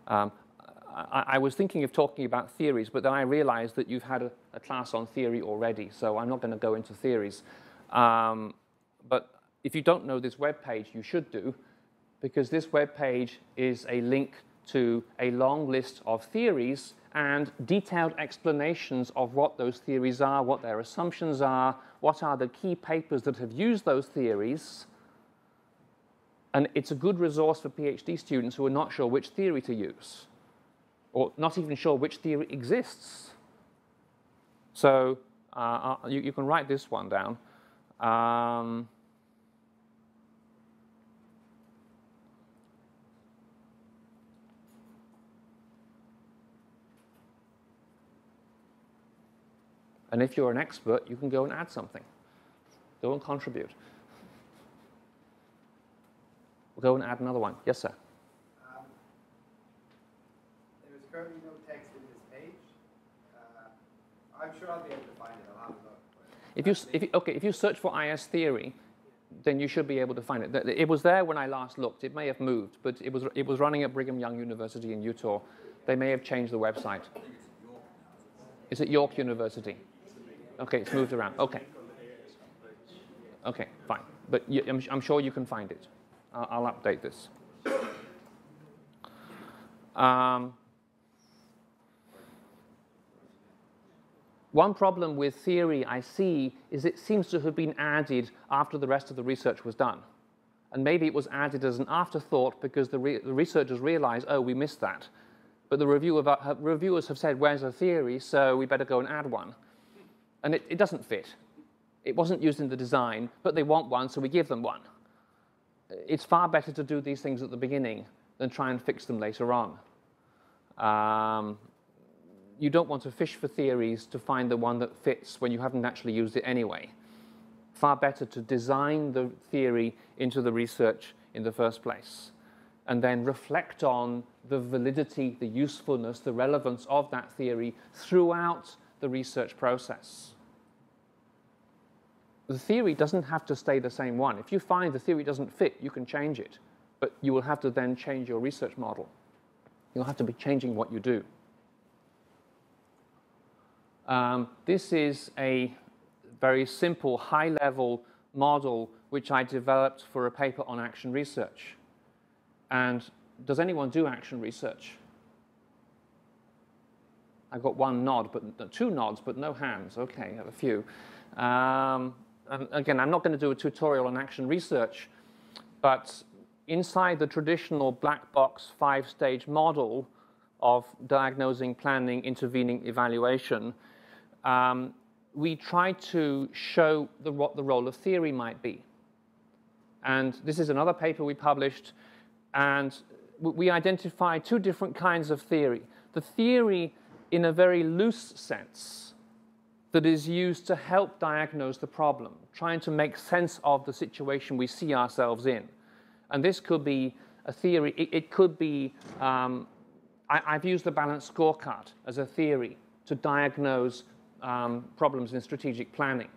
I was thinking of talking about theories, but then I realized that you've had a class on theory already, so I'm not going to go into theories. But if you don't know this web page, you should do, because this web page is a link to a long list of theories and detailed explanations of what those theories are, what their assumptions are, what are the key papers that have used those theories. And it's a good resource for PhD students who are not sure which theory to use, or not even sure which theory exists. So you can write this one down. And if you're an expert, you can go and add something. Go and contribute. We'll go and add another one. Yes, sir. There is currently no text in this page. I'm sure I'll be able to find it. I'll have a look. If you search for IS theory, then you should be able to find it. It was there when I last looked. It may have moved, but it was running at Brigham Young University in Utah. They may have changed the website. Is it York University? Okay, it's moved around. Okay. Okay, fine. But I'm sure you can find it. I'll update this. One problem with theory I see is it seems to have been added after the rest of the research was done. And maybe it was added as an afterthought because the researchers realized, oh, we missed that. But the reviewers have said, where's the theory, so we better go and add one. And it doesn't fit. It wasn't used in the design, but they want one, so we give them one. It's far better to do these things at the beginning than try and fix them later on. You don't want to fish for theories to find the one that fits when you haven't actually used it anyway. Far better to design the theory into the research in the first place, and then reflect on the validity, the usefulness, the relevance of that theory throughout the research process. The theory doesn't have to stay the same one. If you find the theory doesn't fit, you can change it, but you will have to then change your research model. You'll have to be changing what you do. This is a very simple, high-level model which I developed for a paper on action research. And does anyone do action research? I got one nod, but two nods, but no hands. Okay, I have a few. And again, I'm not going to do a tutorial on action research, but inside the traditional black box 5-stage model of diagnosing, planning, intervening, evaluation, we try to show what the role of theory might be. And this is another paper we published, and we identified two different kinds of theory. The theory in a very loose sense that is used to help diagnose the problem, trying to make sense of the situation we see ourselves in. And this could be a theory. It could be, I've used the balanced scorecard as a theory to diagnose problems in strategic planning.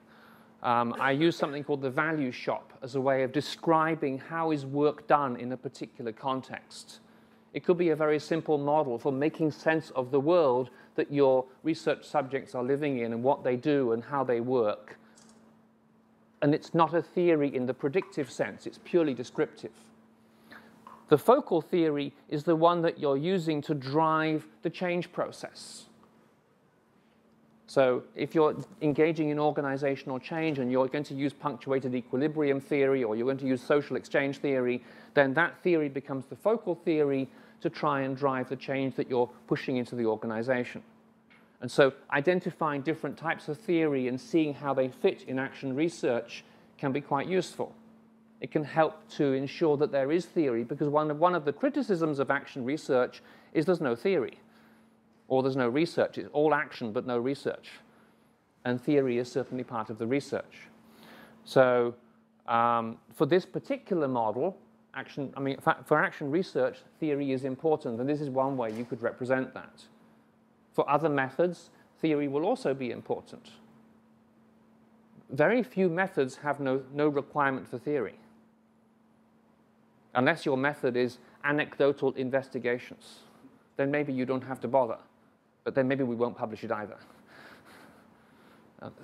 I use something called the value shop as a way of describing how is work done in a particular context. It could be a very simple model for making sense of the world that your research subjects are living in and what they do and how they work. And it's not a theory in the predictive sense, it's purely descriptive. The focal theory is the one that you're using to drive the change process. So if you're engaging in organizational change and you're going to use punctuated equilibrium theory or you're going to use social exchange theory, then that theory becomes the focal theory to try and drive the change that you're pushing into the organization. And so identifying different types of theory and seeing how they fit in action research can be quite useful. It can help to ensure that there is theory, because one of the criticisms of action research is there's no theory, or there's no research. It's all action but no research. And theory is certainly part of the research. So for this particular model, for action research, theory is important, and this is one way you could represent that. For other methods, theory will also be important. Very few methods have no requirement for theory, unless your method is anecdotal investigations. Then maybe you don't have to bother, but then maybe we won't publish it either.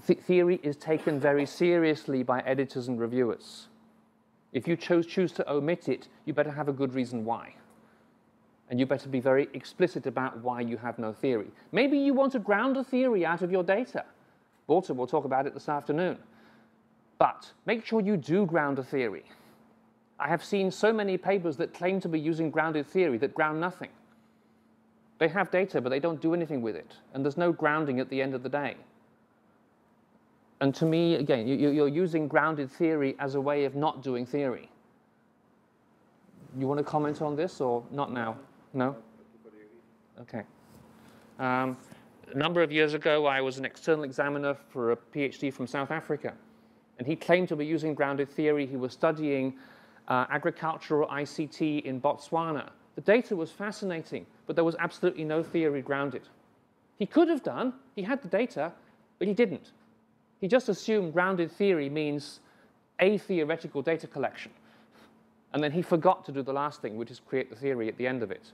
Theory is taken very seriously by editors and reviewers. If you choose to omit it, you better have a good reason why. And you better be very explicit about why you have no theory. Maybe you want to ground a theory out of your data. Walter will talk about it this afternoon. But make sure you do ground a theory. I have seen so many papers that claim to be using grounded theory that ground nothing. They have data, but they don't do anything with it. And there's no grounding at the end of the day. And to me, again, you're using grounded theory as a way of not doing theory. You want to comment on this or not now? No? Okay. A number of years ago, I was an external examiner for a PhD from South Africa. And he claimed to be using grounded theory. He was studying agricultural ICT in Botswana. The data was fascinating, but there was absolutely no theory grounded. He could have done. He had the data, but he didn't. He just assumed grounded theory means a theoretical data collection. And then he forgot to do the last thing, which is create the theory at the end of it.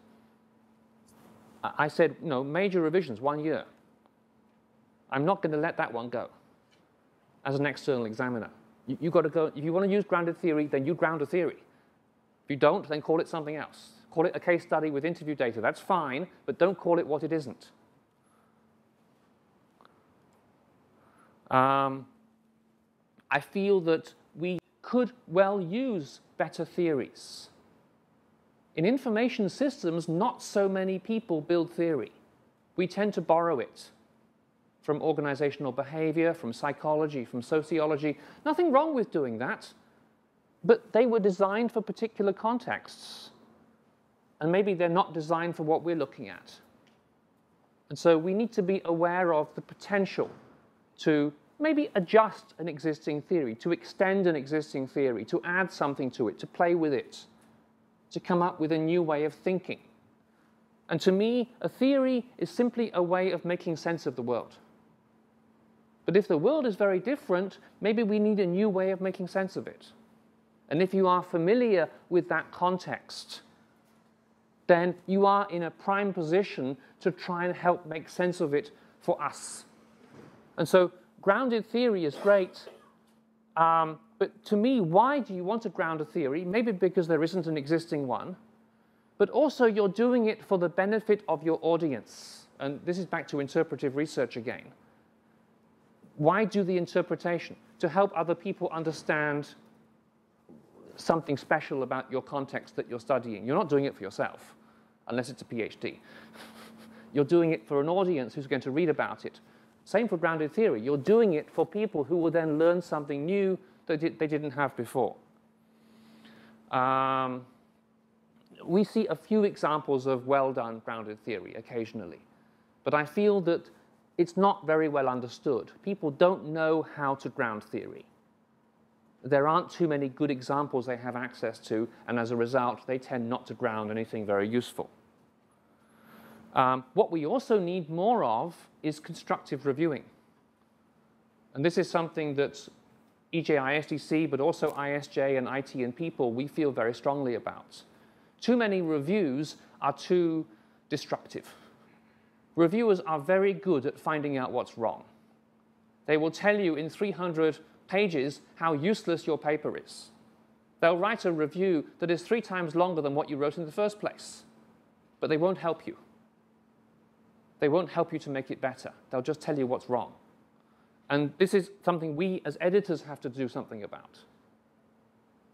I said, no, major revisions, 1 year. I'm not going to let that one go as an external examiner. You've got to go, if you want to use grounded theory, then you ground a theory. If you don't, then call it something else. Call it a case study with interview data. That's fine, but don't call it what it isn't. I feel that we could well use better theories. In information systems, not so many people build theory. We tend to borrow it from organizational behavior, from psychology, from sociology. Nothing wrong with doing that, but they were designed for particular contexts. And maybe they're not designed for what we're looking at. And so we need to be aware of the potential to maybe adjust an existing theory, to extend an existing theory, to add something to it, to play with it, to come up with a new way of thinking. And to me, a theory is simply a way of making sense of the world. But if the world is very different, maybe we need a new way of making sense of it. And if you are familiar with that context, then you are in a prime position to try and help make sense of it for us. And so grounded theory is great, but to me, why do you want to ground a theory? Maybe because there isn't an existing one, but also you're doing it for the benefit of your audience. And this is back to interpretive research again. Why do the interpretation? To help other people understand something special about your context that you're studying. You're not doing it for yourself, unless it's a PhD. You're doing it for an audience who's going to read about it. Same for grounded theory. You're doing it for people who will then learn something new that they didn't have before. We see a few examples of well-done grounded theory occasionally, but I feel that it's not very well understood. People don't know how to ground theory. There aren't too many good examples they have access to, and as a result, they tend not to ground anything very useful. What we also need more of is constructive reviewing. And this is something that EJISDC, but also ISJ and IT and people, we feel very strongly about. Too many reviews are too destructive. Reviewers are very good at finding out what's wrong. They will tell you in 300 pages how useless your paper is. They'll write a review that is 3 times longer than what you wrote in the first place, but they won't help you. They won't help you to make it better. They'll just tell you what's wrong. And this is something we as editors have to do something about.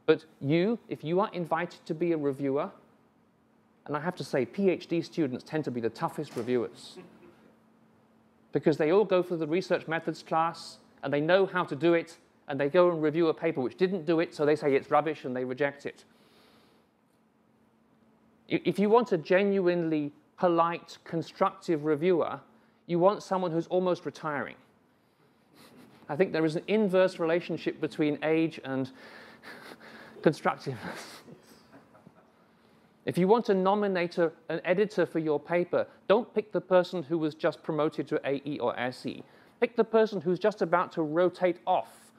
But you, if you are invited to be a reviewer, and I have to say, PhD students tend to be the toughest reviewers because they all go through the research methods class, and they know how to do it, and they go and review a paper which didn't do it, so they say it's rubbish, and they reject it. If you want a genuinely polite, constructive reviewer, you want someone who's almost retiring. I think there is an inverse relationship between age and constructiveness. If you want to nominate an editor for your paper, don't pick the person who was just promoted to AE or SE. Pick the person who's just about to rotate off,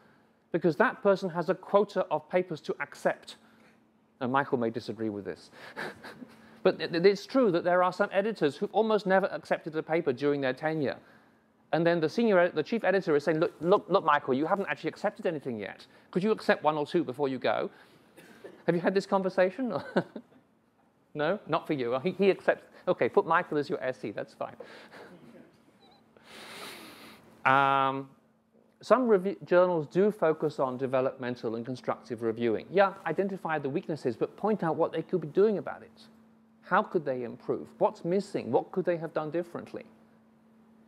because that person has a quota of papers to accept. And Michael may disagree with this. But it's true that there are some editors who almost never accepted a paper during their tenure. And then the chief editor is saying, look, Michael, you haven't actually accepted anything yet. Could you accept 1 or 2 before you go? Have you had this conversation? No, not for you. He accepts. OK, put Michael as your SE. That's fine. Some journals do focus on developmental and constructive reviewing. Yeah, identify the weaknesses, but point out what they could be doing about it. How could they improve? What's missing? What could they have done differently?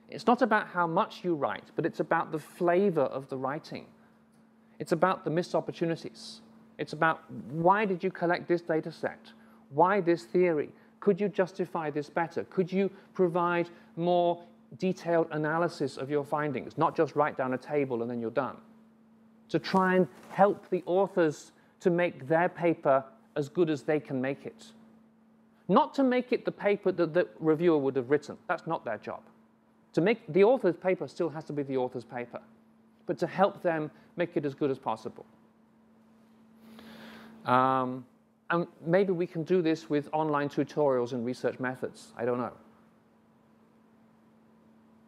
It's not about how much you write, but it's about the flavor of the writing. It's about the missed opportunities. It's about why did you collect this data set? Why this theory? Could you justify this better? Could you provide more detailed analysis of your findings, not just write down a table and then you're done? To try and help the authors to make their paper as good as they can make it. Not to make it the paper that the reviewer would have written. That's not their job. To make the author's paper still has to be the author's paper, but to help them make it as good as possible. And maybe we can do this with online tutorials and research methods. I don't know.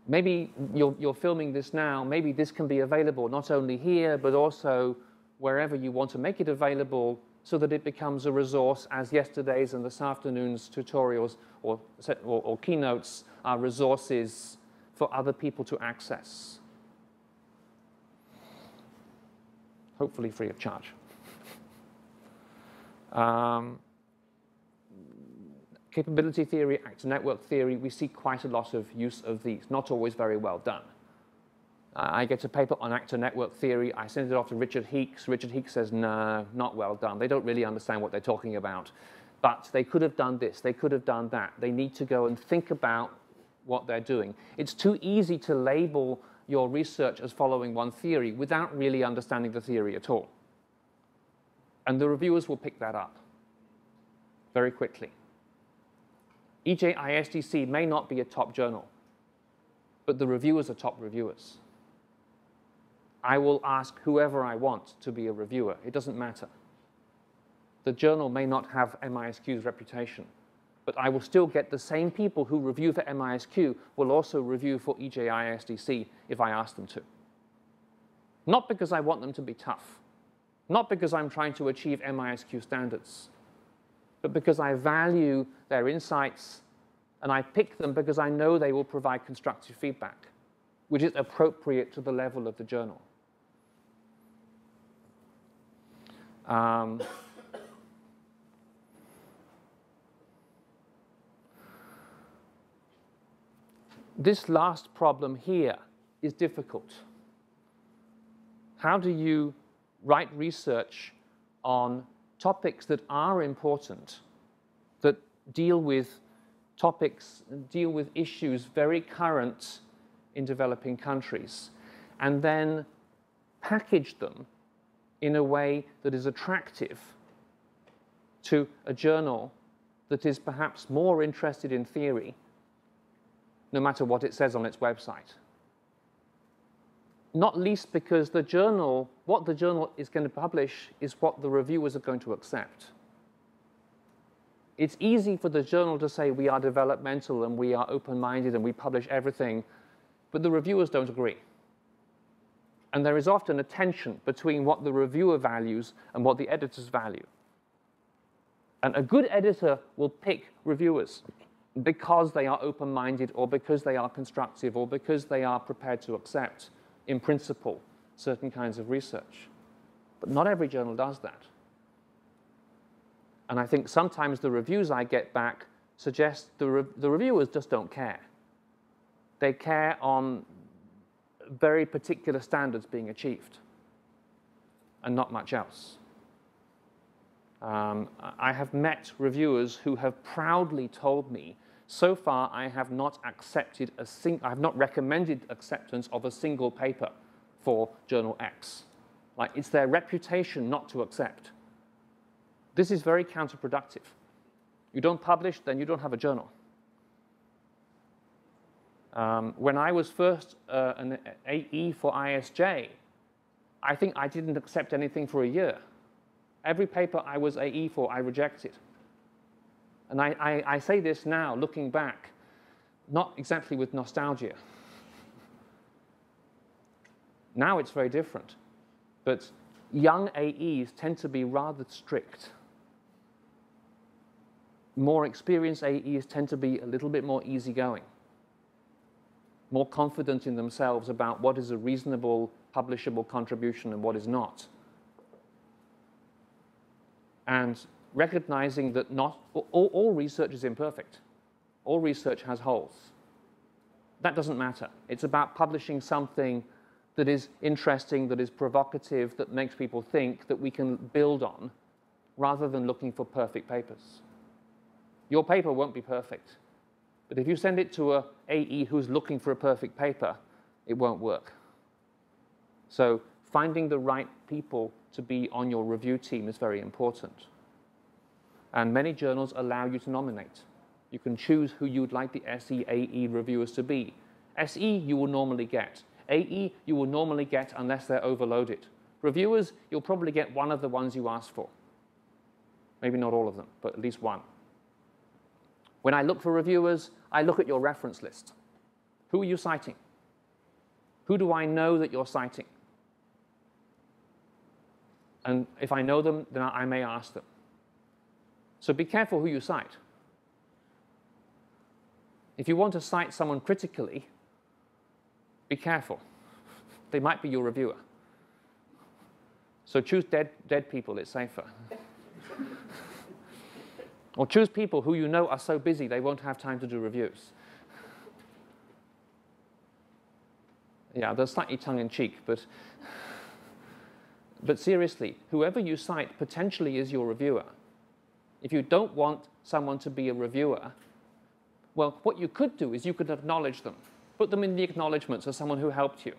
Maybe you're filming this now. Maybe this can be available not only here, but also wherever you want to make it available so that it becomes a resource as yesterday's and this afternoon's tutorials or keynotes are resources for other people to access. Hopefully free of charge. Capability theory, actor network theory, we see quite a lot of use of these, not always very well done. I get a paper on actor network theory, I send it off to Richard Heeks. Richard Heeks says, no, not well done. They don't really understand what they're talking about. But they could have done this, they could have done that. They need to go and think about what they're doing. It's too easy to label your research as following one theory without really understanding the theory at all. And the reviewers will pick that up very quickly. EJISDC may not be a top journal, but the reviewers are top reviewers. I will ask whoever I want to be a reviewer. It doesn't matter. The journal may not have MISQ's reputation, but I will still get the same people who review for MISQ will also review for EJISDC if I ask them to. Not because I want them to be tough, not because I'm trying to achieve MISQ standards, but because I value their insights and I pick them because I know they will provide constructive feedback, which is appropriate to the level of the journal. This last problem here is difficult. How do you write research on topics that are important, that deal with topics, deal with issues very current in developing countries, and then package them in a way that is attractive to a journal that is perhaps more interested in theory, no matter what it says on its website? Not least because the journal, what the journal is going to publish is what the reviewers are going to accept. It's easy for the journal to say we are developmental and we are open-minded and we publish everything, but the reviewers don't agree. And there is often a tension between what the reviewer values and what the editors value. And a good editor will pick reviewers because they are open-minded or because they are constructive or because they are prepared to accept, in principle, certain kinds of research. But not every journal does that. And I think sometimes the reviews I get back suggest the reviewers just don't care. They care on very particular standards being achieved and not much else. I have met reviewers who have proudly told me, so far I have not accepted I have not recommended acceptance of a single paper for Journal X. Like, it's their reputation not to accept. This is very counterproductive. You don't publish, then you don't have a journal. When I was first an AE for ISJ, I think I didn't accept anything for a year. Every paper I was AE for, I rejected. And I say this now, looking back, not exactly with nostalgia. Now it's very different. But young AEs tend to be rather strict. More experienced AEs tend to be a little bit more easygoing, more confident in themselves about what is a reasonable, publishable contribution and what is not. And recognizing that not all research is imperfect. All research has holes. that doesn't matter. It's about publishing something that is interesting, that is provocative, that makes people think, that we can build on, rather than looking for perfect papers. Your paper won't be perfect. But if you send it to a AE who's looking for a perfect paper, it won't work. So finding the right people to be on your review team is very important. And many journals allow you to nominate. You can choose who you'd like the SE, AE reviewers to be. SE, you will normally get. AE, you will normally get unless they're overloaded. Reviewers, you'll probably get one of the ones you asked for. Maybe not all of them, but at least one. When I look for reviewers, I look at your reference list. Who are you citing? Who do I know that you're citing? And if I know them, then I may ask them. So be careful who you cite. If you want to cite someone critically, be careful. They might be your reviewer. So choose dead people, it's safer. Or choose people who you know are so busy they won't have time to do reviews. Yeah, they're slightly tongue-in-cheek, but seriously, whoever you cite potentially is your reviewer. If you don't want someone to be a reviewer, well, what you could do is you could acknowledge them. Put them in the acknowledgements as someone who helped you.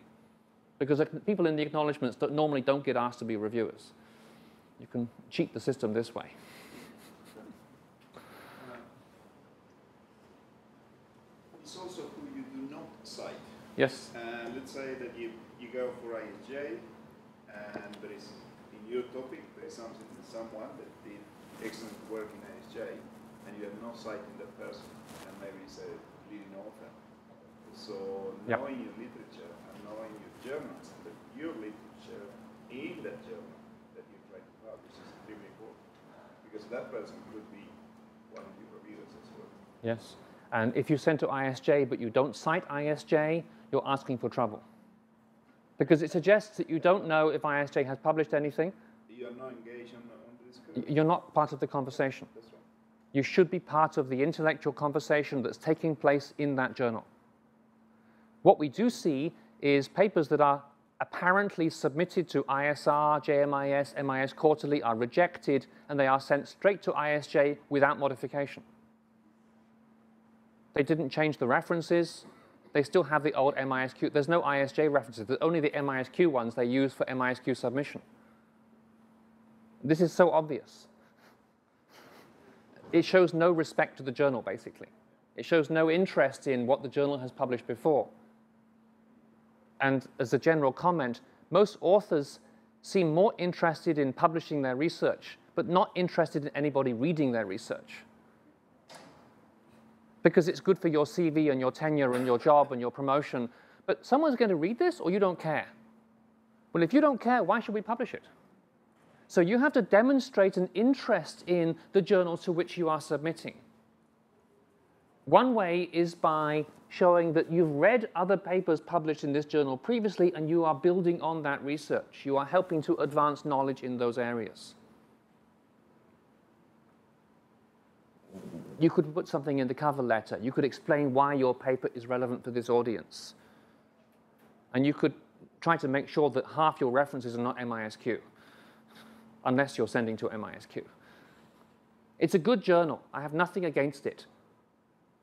Because people in the acknowledgements normally don't get asked to be reviewers. You can cheat the system this way. It's also who you do not cite. Yes. Let's say that you go for ISJ, and there is, in your topic, there is someone that did excellent work in ISJ, and you are not citing that person, and maybe it's a leading author. So knowing your literature and knowing your journals, and your literature in that journal that you try to publish is extremely important, because that person could be one of your reviewers as well. Yes. And if you send to ISJ but you don't cite ISJ, you're asking for trouble. Because it suggests that you don't know if ISJ has published anything. You are not engaged on the discussion. You're not part of the conversation. That's right. You should be part of the intellectual conversation that's taking place in that journal. What we do see is papers that are apparently submitted to ISR, JMIS, MIS Quarterly are rejected, and they are sent straight to ISJ without modification. They didn't change the references. They still have the old MISQ. There's no ISJ references. There's only the MISQ ones they use for MISQ submission. This is so obvious. It shows no respect to the journal, basically. It shows no interest in what the journal has published before. And as a general comment, most authors seem more interested in publishing their research, but not interested in anybody reading their research. Because it's good for your CV and your tenure and your job and your promotion. But someone's going to read this, or you don't care? Well, if you don't care, why should we publish it? So you have to demonstrate an interest in the journal to which you are submitting. One way is by showing that you've read other papers published in this journal previously and you are building on that research. You are helping to advance knowledge in those areas. You could put something in the cover letter. You could explain why your paper is relevant for this audience. And you could try to make sure that half your references are not MISQ, unless you're sending to MISQ. It's a good journal. I have nothing against it.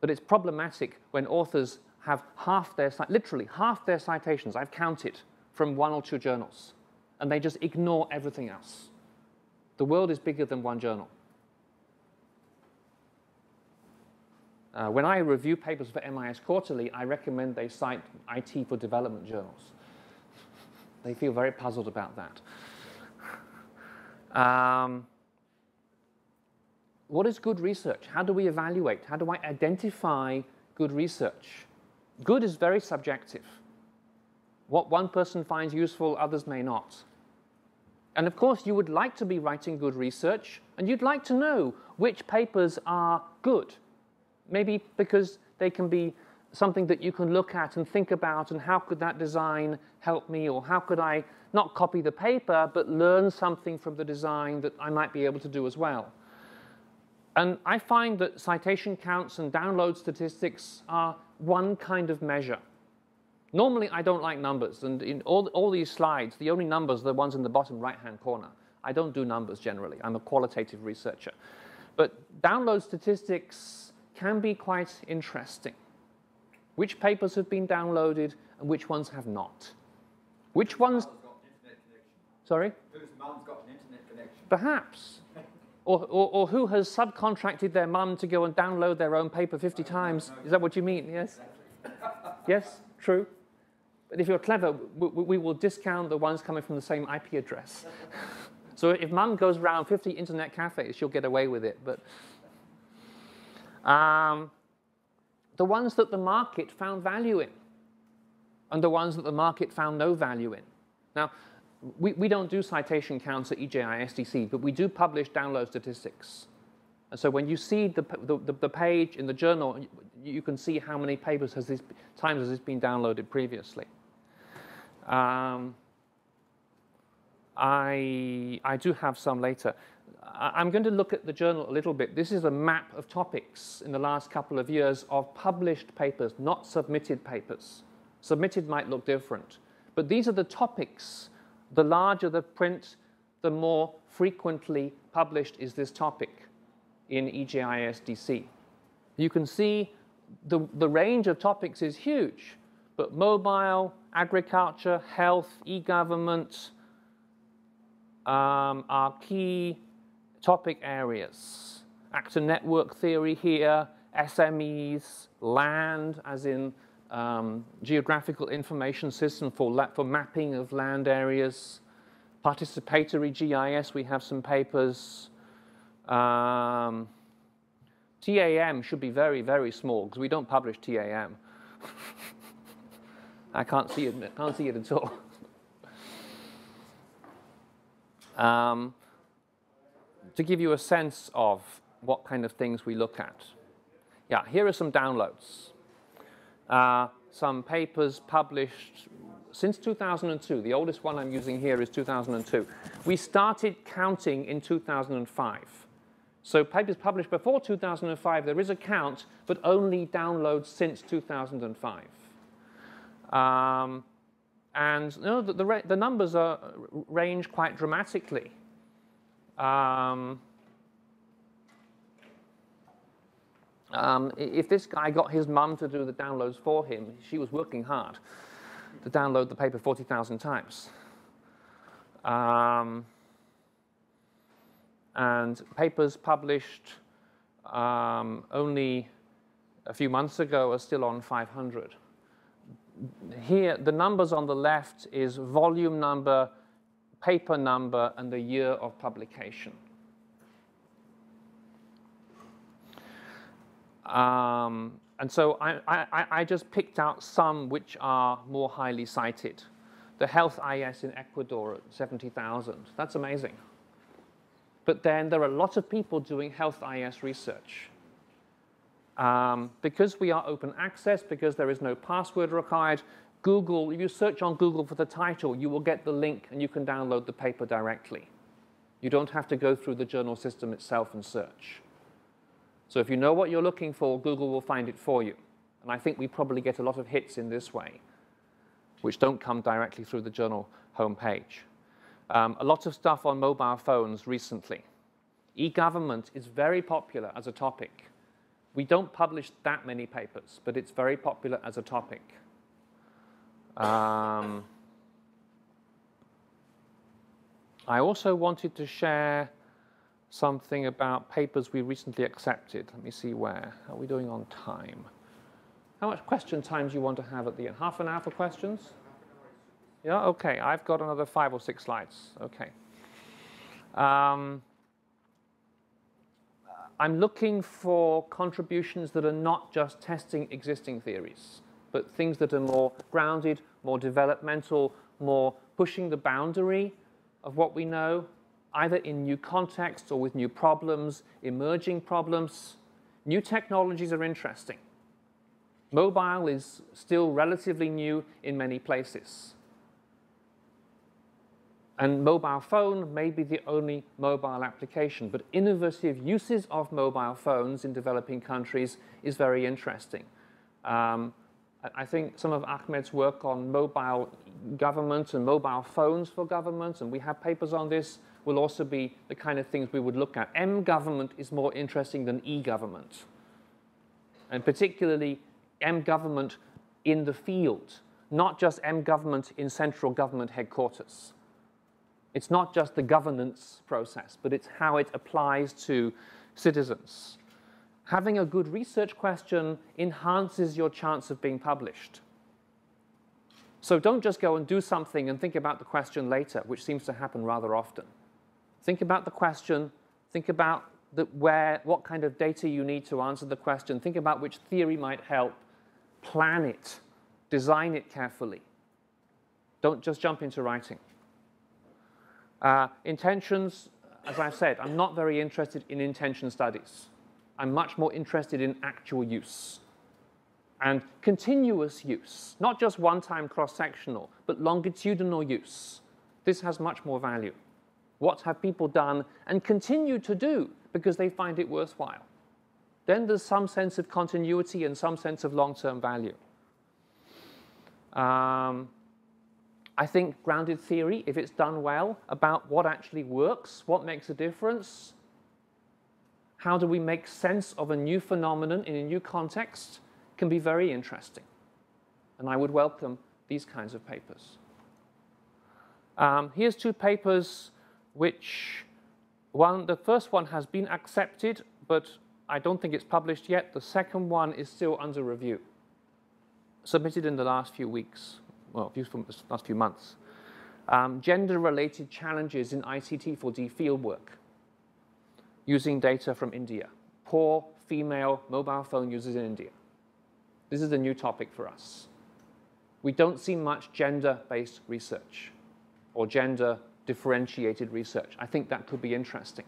But it's problematic when authors have literally half their citations, I've counted, from one or two journals. And they just ignore everything else. The world is bigger than one journal. When I review papers for MIS Quarterly, I recommend they cite IT for development journals. They feel very puzzled about that. What is good research? How do we evaluate? How do I identify good research? Good is very subjective. What one person finds useful, others may not. And of course, you would like to be writing good research, and you'd like to know which papers are good. Maybe because they can be something that you can look at and think about, and how could that design help me, or how could I not copy the paper, but learn something from the design that I might be able to do as well. And I find that citation counts and download statistics are one kind of measure. Normally, I don't like numbers. And in all these slides, the only numbers are the ones in the bottom right-hand corner. I don't do numbers generally. I'm a qualitative researcher. But download statistics can be quite interesting. Which papers have been downloaded and which ones have not? Which ones? Got an internet connection. Sorry? Whose mum's got an internet connection? Perhaps. Or who has subcontracted their mum to go and download their own paper 50 times? Is that what you mean? Yes? Yes, true. But if you're clever, we will discount the ones coming from the same IP address. So if mum goes around 50 internet cafes, she'll get away with it. But the ones that the market found value in, and the ones that the market found no value in. Now, we don't do citation counts at EJISDC, but we do publish download statistics. And so when you see the page in the journal, you can see how many papers times has this been downloaded previously. I do have some later. I'm going to look at the journal a little bit. This is a map of topics in the last couple of years of published papers, not submitted papers. Submitted might look different. But these are the topics. The larger the print, the more frequently published is this topic in EJISDC. You can see the range of topics is huge, but mobile, agriculture, health, e-government are key topic areas. Actor network theory here, SMEs, land, as in geographical information system for mapping of land areas, participatory GIS, we have some papers. TAM should be very, very small because we don't publish TAM. I can't see it at all. To give you a sense of what kind of things we look at. Yeah, here are some downloads. Some papers published since 2002. The oldest one I'm using here is 2002. We started counting in 2005. So papers published before 2005, there is a count, but only downloads since 2005. And you know, the numbers range quite dramatically. If this guy got his mum to do the downloads for him, she was working hard to download the paper 40,000 times. And papers published only a few months ago are still on 500. Here, the numbers on the left is volume number, paper number, and the year of publication. And so I just picked out some which are more highly cited. The health IS in Ecuador at 70,000. That's amazing. But then there are a lot of people doing health IS research. Because we are open access, because there is no password required, Google, if you search on Google for the title, you will get the link and you can download the paper directly. You don't have to go through the journal system itself and search. So if you know what you're looking for, Google will find it for you. And I think we probably get a lot of hits in this way, which don't come directly through the journal homepage. A lot of stuff on mobile phones recently. E-government is very popular as a topic. We don't publish that many papers, but it's very popular as a topic. I also wanted to share something about papers we recently accepted. Let me see where. How are we doing on time? How much question time do you want to have at the end? Half an hour for questions? Yeah, okay. I've got another 5 or 6 slides. Okay. I'm looking for contributions that are not just testing existing theories, but things that are more grounded, more developmental, more pushing the boundary of what we know, either in new contexts or with new problems, emerging problems. New technologies are interesting. Mobile is still relatively new in many places. And mobile phone may be the only mobile application, but innovative uses of mobile phones in developing countries is very interesting. I think some of Ahmed's work on mobile government and mobile phones for government, and we have papers on this, will also be the kind of things we would look at. M-government is more interesting than E-government, and particularly M-government in the field, not just M-government in central government headquarters. It's not just the governance process, but it's how it applies to citizens. Having a good research question enhances your chance of being published. So don't just go and do something and think about the question later, which seems to happen rather often. Think about the question, think about what kind of data you need to answer the question, think about which theory might help, plan it, design it carefully. Don't just jump into writing. Intentions, as I've said, I'm not very interested in intention studies. I'm much more interested in actual use and continuous use, not just one-time cross-sectional, but longitudinal use. This has much more value. What have people done and continue to do because they find it worthwhile? Then there's some sense of continuity and some sense of long-term value. I think grounded theory, if it's done well, about what actually works, what makes a difference, how do we make sense of a new phenomenon in a new context, can be very interesting. And I would welcome these kinds of papers. Here's two papers which, the first one has been accepted, but I don't think it's published yet. The second one is still under review, submitted in the last few weeks, well, last few months. Gender-related challenges in ICT4D fieldwork, using data from India. Poor female mobile phone users in India. This is a new topic for us. We don't see much gender-based research or gender-differentiated research. I think that could be interesting.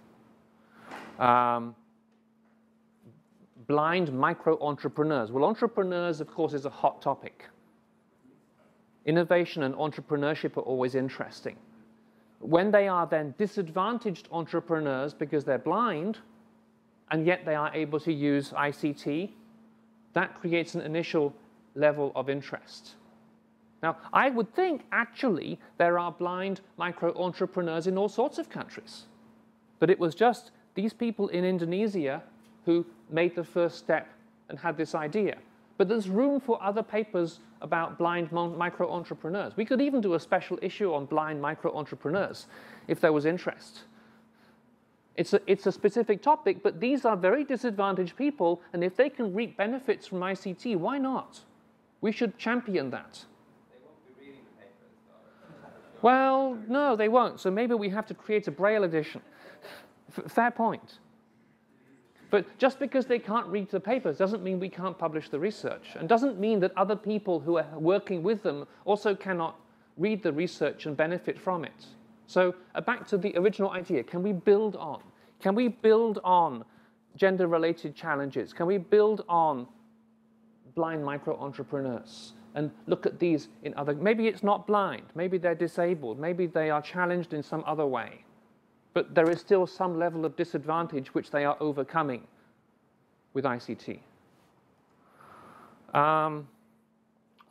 Blind micro-entrepreneurs. Well, entrepreneurs, of course, is a hot topic. Innovation and entrepreneurship are always interesting. When they are then disadvantaged entrepreneurs because they're blind, and yet they are able to use ICT, that creates an initial level of interest. Now, I would think, actually, there are blind micro-entrepreneurs in all sorts of countries. But it was just these people in Indonesia who made the first step and had this idea. But there's room for other papers about blind micro-entrepreneurs. We could even do a special issue on blind micro-entrepreneurs if there was interest. It's a specific topic, but these are very disadvantaged people, and if they can reap benefits from ICT, why not? We should champion that. They won't be reading the papers, though. Well, no, they won't. So maybe we have to create a Braille edition. Fair point. But just because they can't read the papers doesn't mean we can't publish the research, and doesn't mean that other people who are working with them also cannot read the research and benefit from it. So back to the original idea, can we build on? Can we build on gender-related challenges? Can we build on blind micro-entrepreneurs and look at these in other, maybe it's not blind, maybe they're disabled, maybe they are challenged in some other way. But there is still some level of disadvantage which they are overcoming with ICT. I'll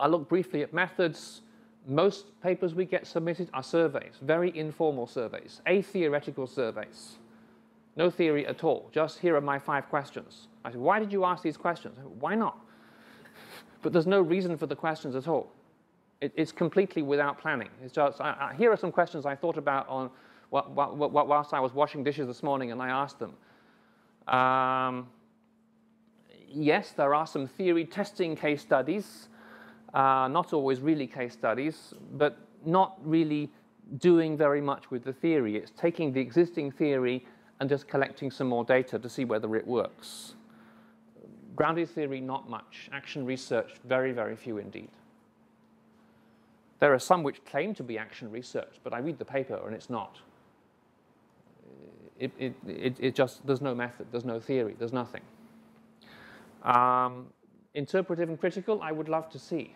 look briefly at methods. Most papers we get submitted are surveys, very informal surveys, atheoretical surveys. No theory at all, just here are my 5 questions. I say, why did you ask these questions? Why not? But there's no reason for the questions at all. It's completely without planning. It's just, here are some questions I thought about on whilst I was washing dishes this morning, and I asked them. Yes, there are some theory testing case studies, not always really case studies, but not really doing very much with the theory. It's taking the existing theory and just collecting some more data to see whether it works. Grounded theory, not much. Action research, very, very few indeed. There are some which claim to be action research, but I read the paper and it's not. It just, there's no method, there's no theory, there's nothing. Interpretive and critical, I would love to see,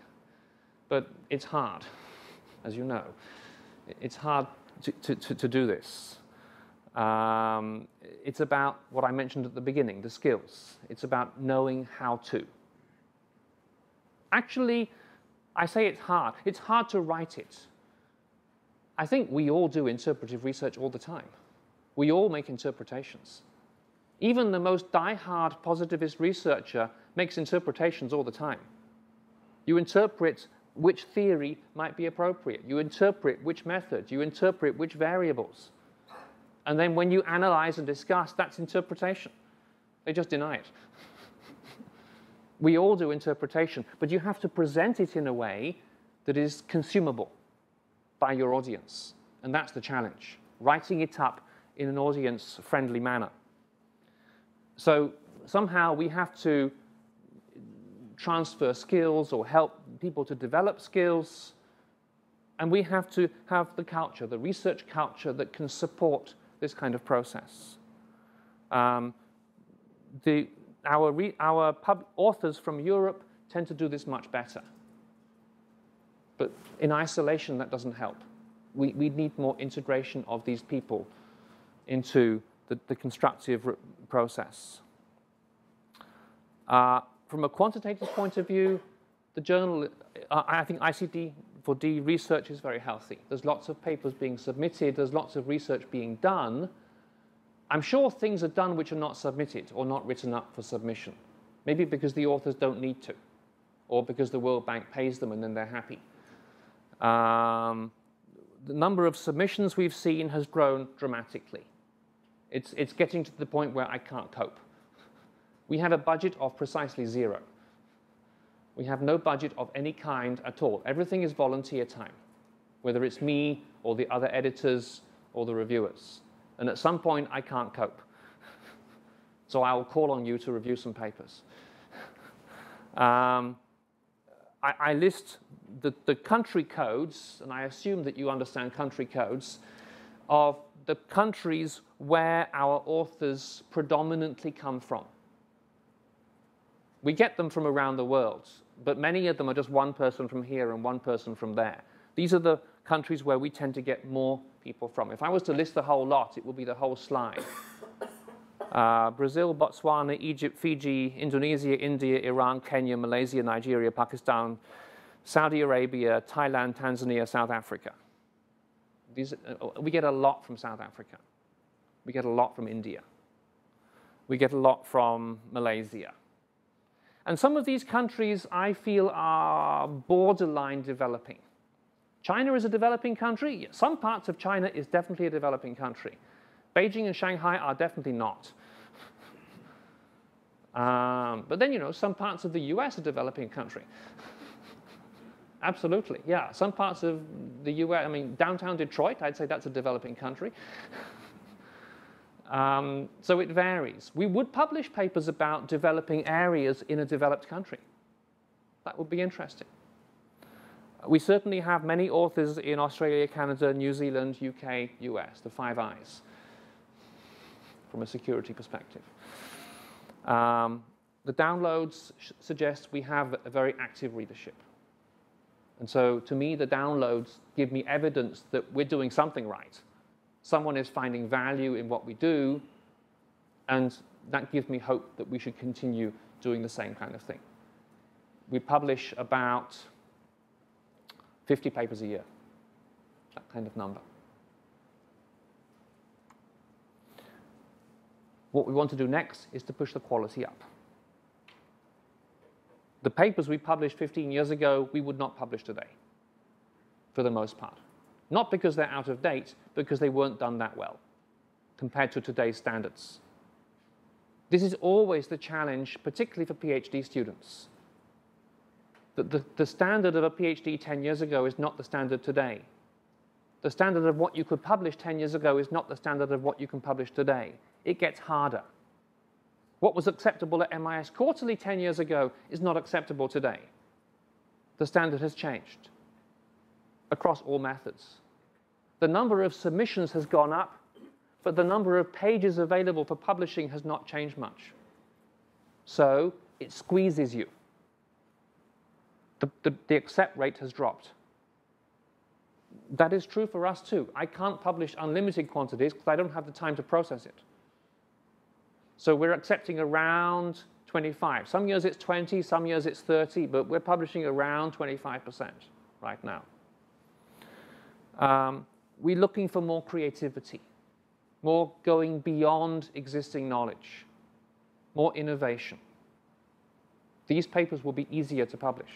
but it's hard, as you know. It's hard to do this. It's about what I mentioned at the beginning, the skills. It's about knowing how to. Actually, I say it's hard. It's hard to write it. I think we all do interpretive research all the time. We all make interpretations. Even the most die-hard positivist researcher makes interpretations all the time. You interpret which theory might be appropriate. You interpret which methods. You interpret which variables. And then when you analyze and discuss, that's interpretation. They just deny it. We all do interpretation, but you have to present it in a way that is consumable by your audience. And that's the challenge, writing it up in an audience-friendly manner. So somehow we have to transfer skills or help people to develop skills. And we have to have the culture, the research culture that can support this kind of process. Our authors from Europe tend to do this much better. But in isolation, that doesn't help. We need more integration of these people into the constructive process. From a quantitative point of view, the journal, I think ICT4D research is very healthy. There's lots of papers being submitted. There's lots of research being done. I'm sure things are done which are not submitted or not written up for submission. Maybe because the authors don't need to, or because the World Bank pays them and then they're happy. The number of submissions we've seen has grown dramatically. It's getting to the point where I can't cope. We have a budget of precisely 0. We have no budget of any kind at all. Everything is volunteer time, whether it's me or the other editors or the reviewers. And at some point, I can't cope. So I will call on you to review some papers. I list the country codes, and I assume that you understand country codes, of the countries where our authors predominantly come from. We get them from around the world, but many of them are just one person from here and one person from there. These are the countries where we tend to get more people from. If I was to list the whole lot, it would be the whole slide. Brazil, Botswana, Egypt, Fiji, Indonesia, India, Iran, Kenya, Malaysia, Nigeria, Pakistan, Saudi Arabia, Thailand, Tanzania, South Africa. We get a lot from South Africa. We get a lot from India. We get a lot from Malaysia. And some of these countries, I feel, are borderline developing. China is a developing country. Some parts of China is definitely a developing country. Beijing and Shanghai are definitely not. But then, you know, some parts of the US are a developing country. Absolutely, yeah. Some parts of the US, I mean, downtown Detroit, I'd say that's a developing country. So it varies. We would publish papers about developing areas in a developed country. That would be interesting. We certainly have many authors in Australia, Canada, New Zealand, UK, US, the 5 Eyes, from a security perspective. The downloads suggest we have a very active readership. And so to me, the downloads give me evidence that we're doing something right. Someone is finding value in what we do, and that gives me hope that we should continue doing the same kind of thing. We publish about 50 papers a year, that kind of number. What we want to do next is to push the quality up. The papers we published 15 years ago, we would not publish today, for the most part. Not because they're out of date, because they weren't done that well compared to today's standards. This is always the challenge, particularly for PhD students. The standard of a PhD 10 years ago is not the standard today. The standard of what you could publish 10 years ago is not the standard of what you can publish today. It gets harder. What was acceptable at MIS Quarterly 10 years ago is not acceptable today. The standard has changed across all methods. The number of submissions has gone up, but the number of pages available for publishing has not changed much. So it squeezes you. The accept rate has dropped. That is true for us too. I can't publish unlimited quantities because I don't have the time to process it. So we're accepting around 25. Some years it's 20, some years it's 30, but we're publishing around 25% right now. We're looking for more creativity, more going beyond existing knowledge, more innovation. These papers will be easier to publish.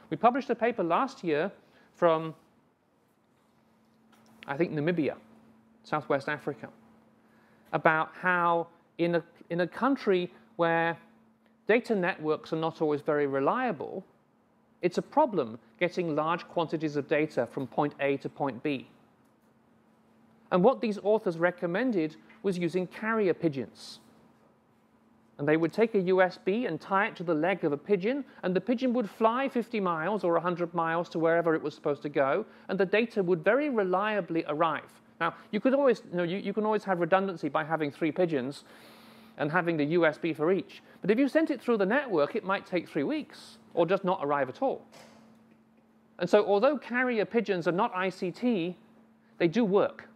We published a paper last year from, I think, Namibia, Southwest Africa, about how in a country where data networks are not always very reliable, it's a problem getting large quantities of data from point A to point B. And what these authors recommended was using carrier pigeons. And they would take a USB and tie it to the leg of a pigeon, and the pigeon would fly 50 miles or 100 miles to wherever it was supposed to go, and the data would very reliably arrive. Now, you could always, you can always have redundancy by having 3 pigeons and having the USB for each. But if you sent it through the network, it might take 3 weeks or just not arrive at all. And so although carrier pigeons are not ICT, they do work.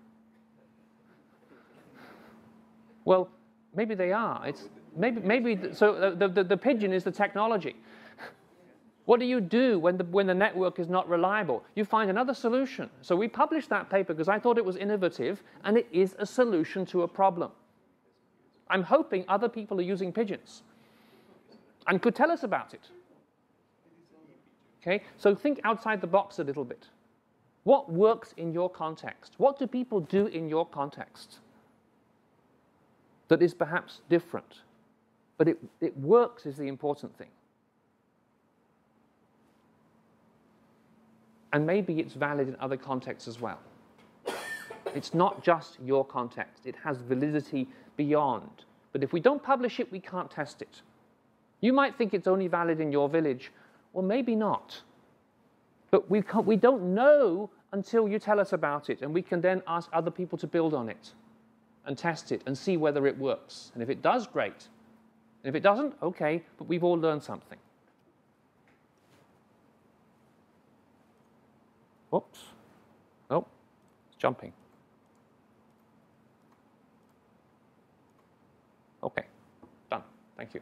Well, maybe they are. So the pigeon is the technology. What do you do when the network is not reliable? You find another solution. So we published that paper because I thought it was innovative, and it is a solution to a problem. I'm hoping other people are using pigeons and could tell us about it. Okay? So think outside the box a little bit. What works in your context? What do people do in your context that is perhaps different? But it works is the important thing. And maybe it's valid in other contexts as well. It's not just your context. It has validity beyond. But if we don't publish it, we can't test it. You might think it's only valid in your village. Well, maybe not. But we don't know until you tell us about it, and we can then ask other people to build on it and test it and see whether it works. And if it does, great. And if it doesn't, okay, but we've all learned something. Whoops. Oh, it's jumping. Okay, done. Thank you.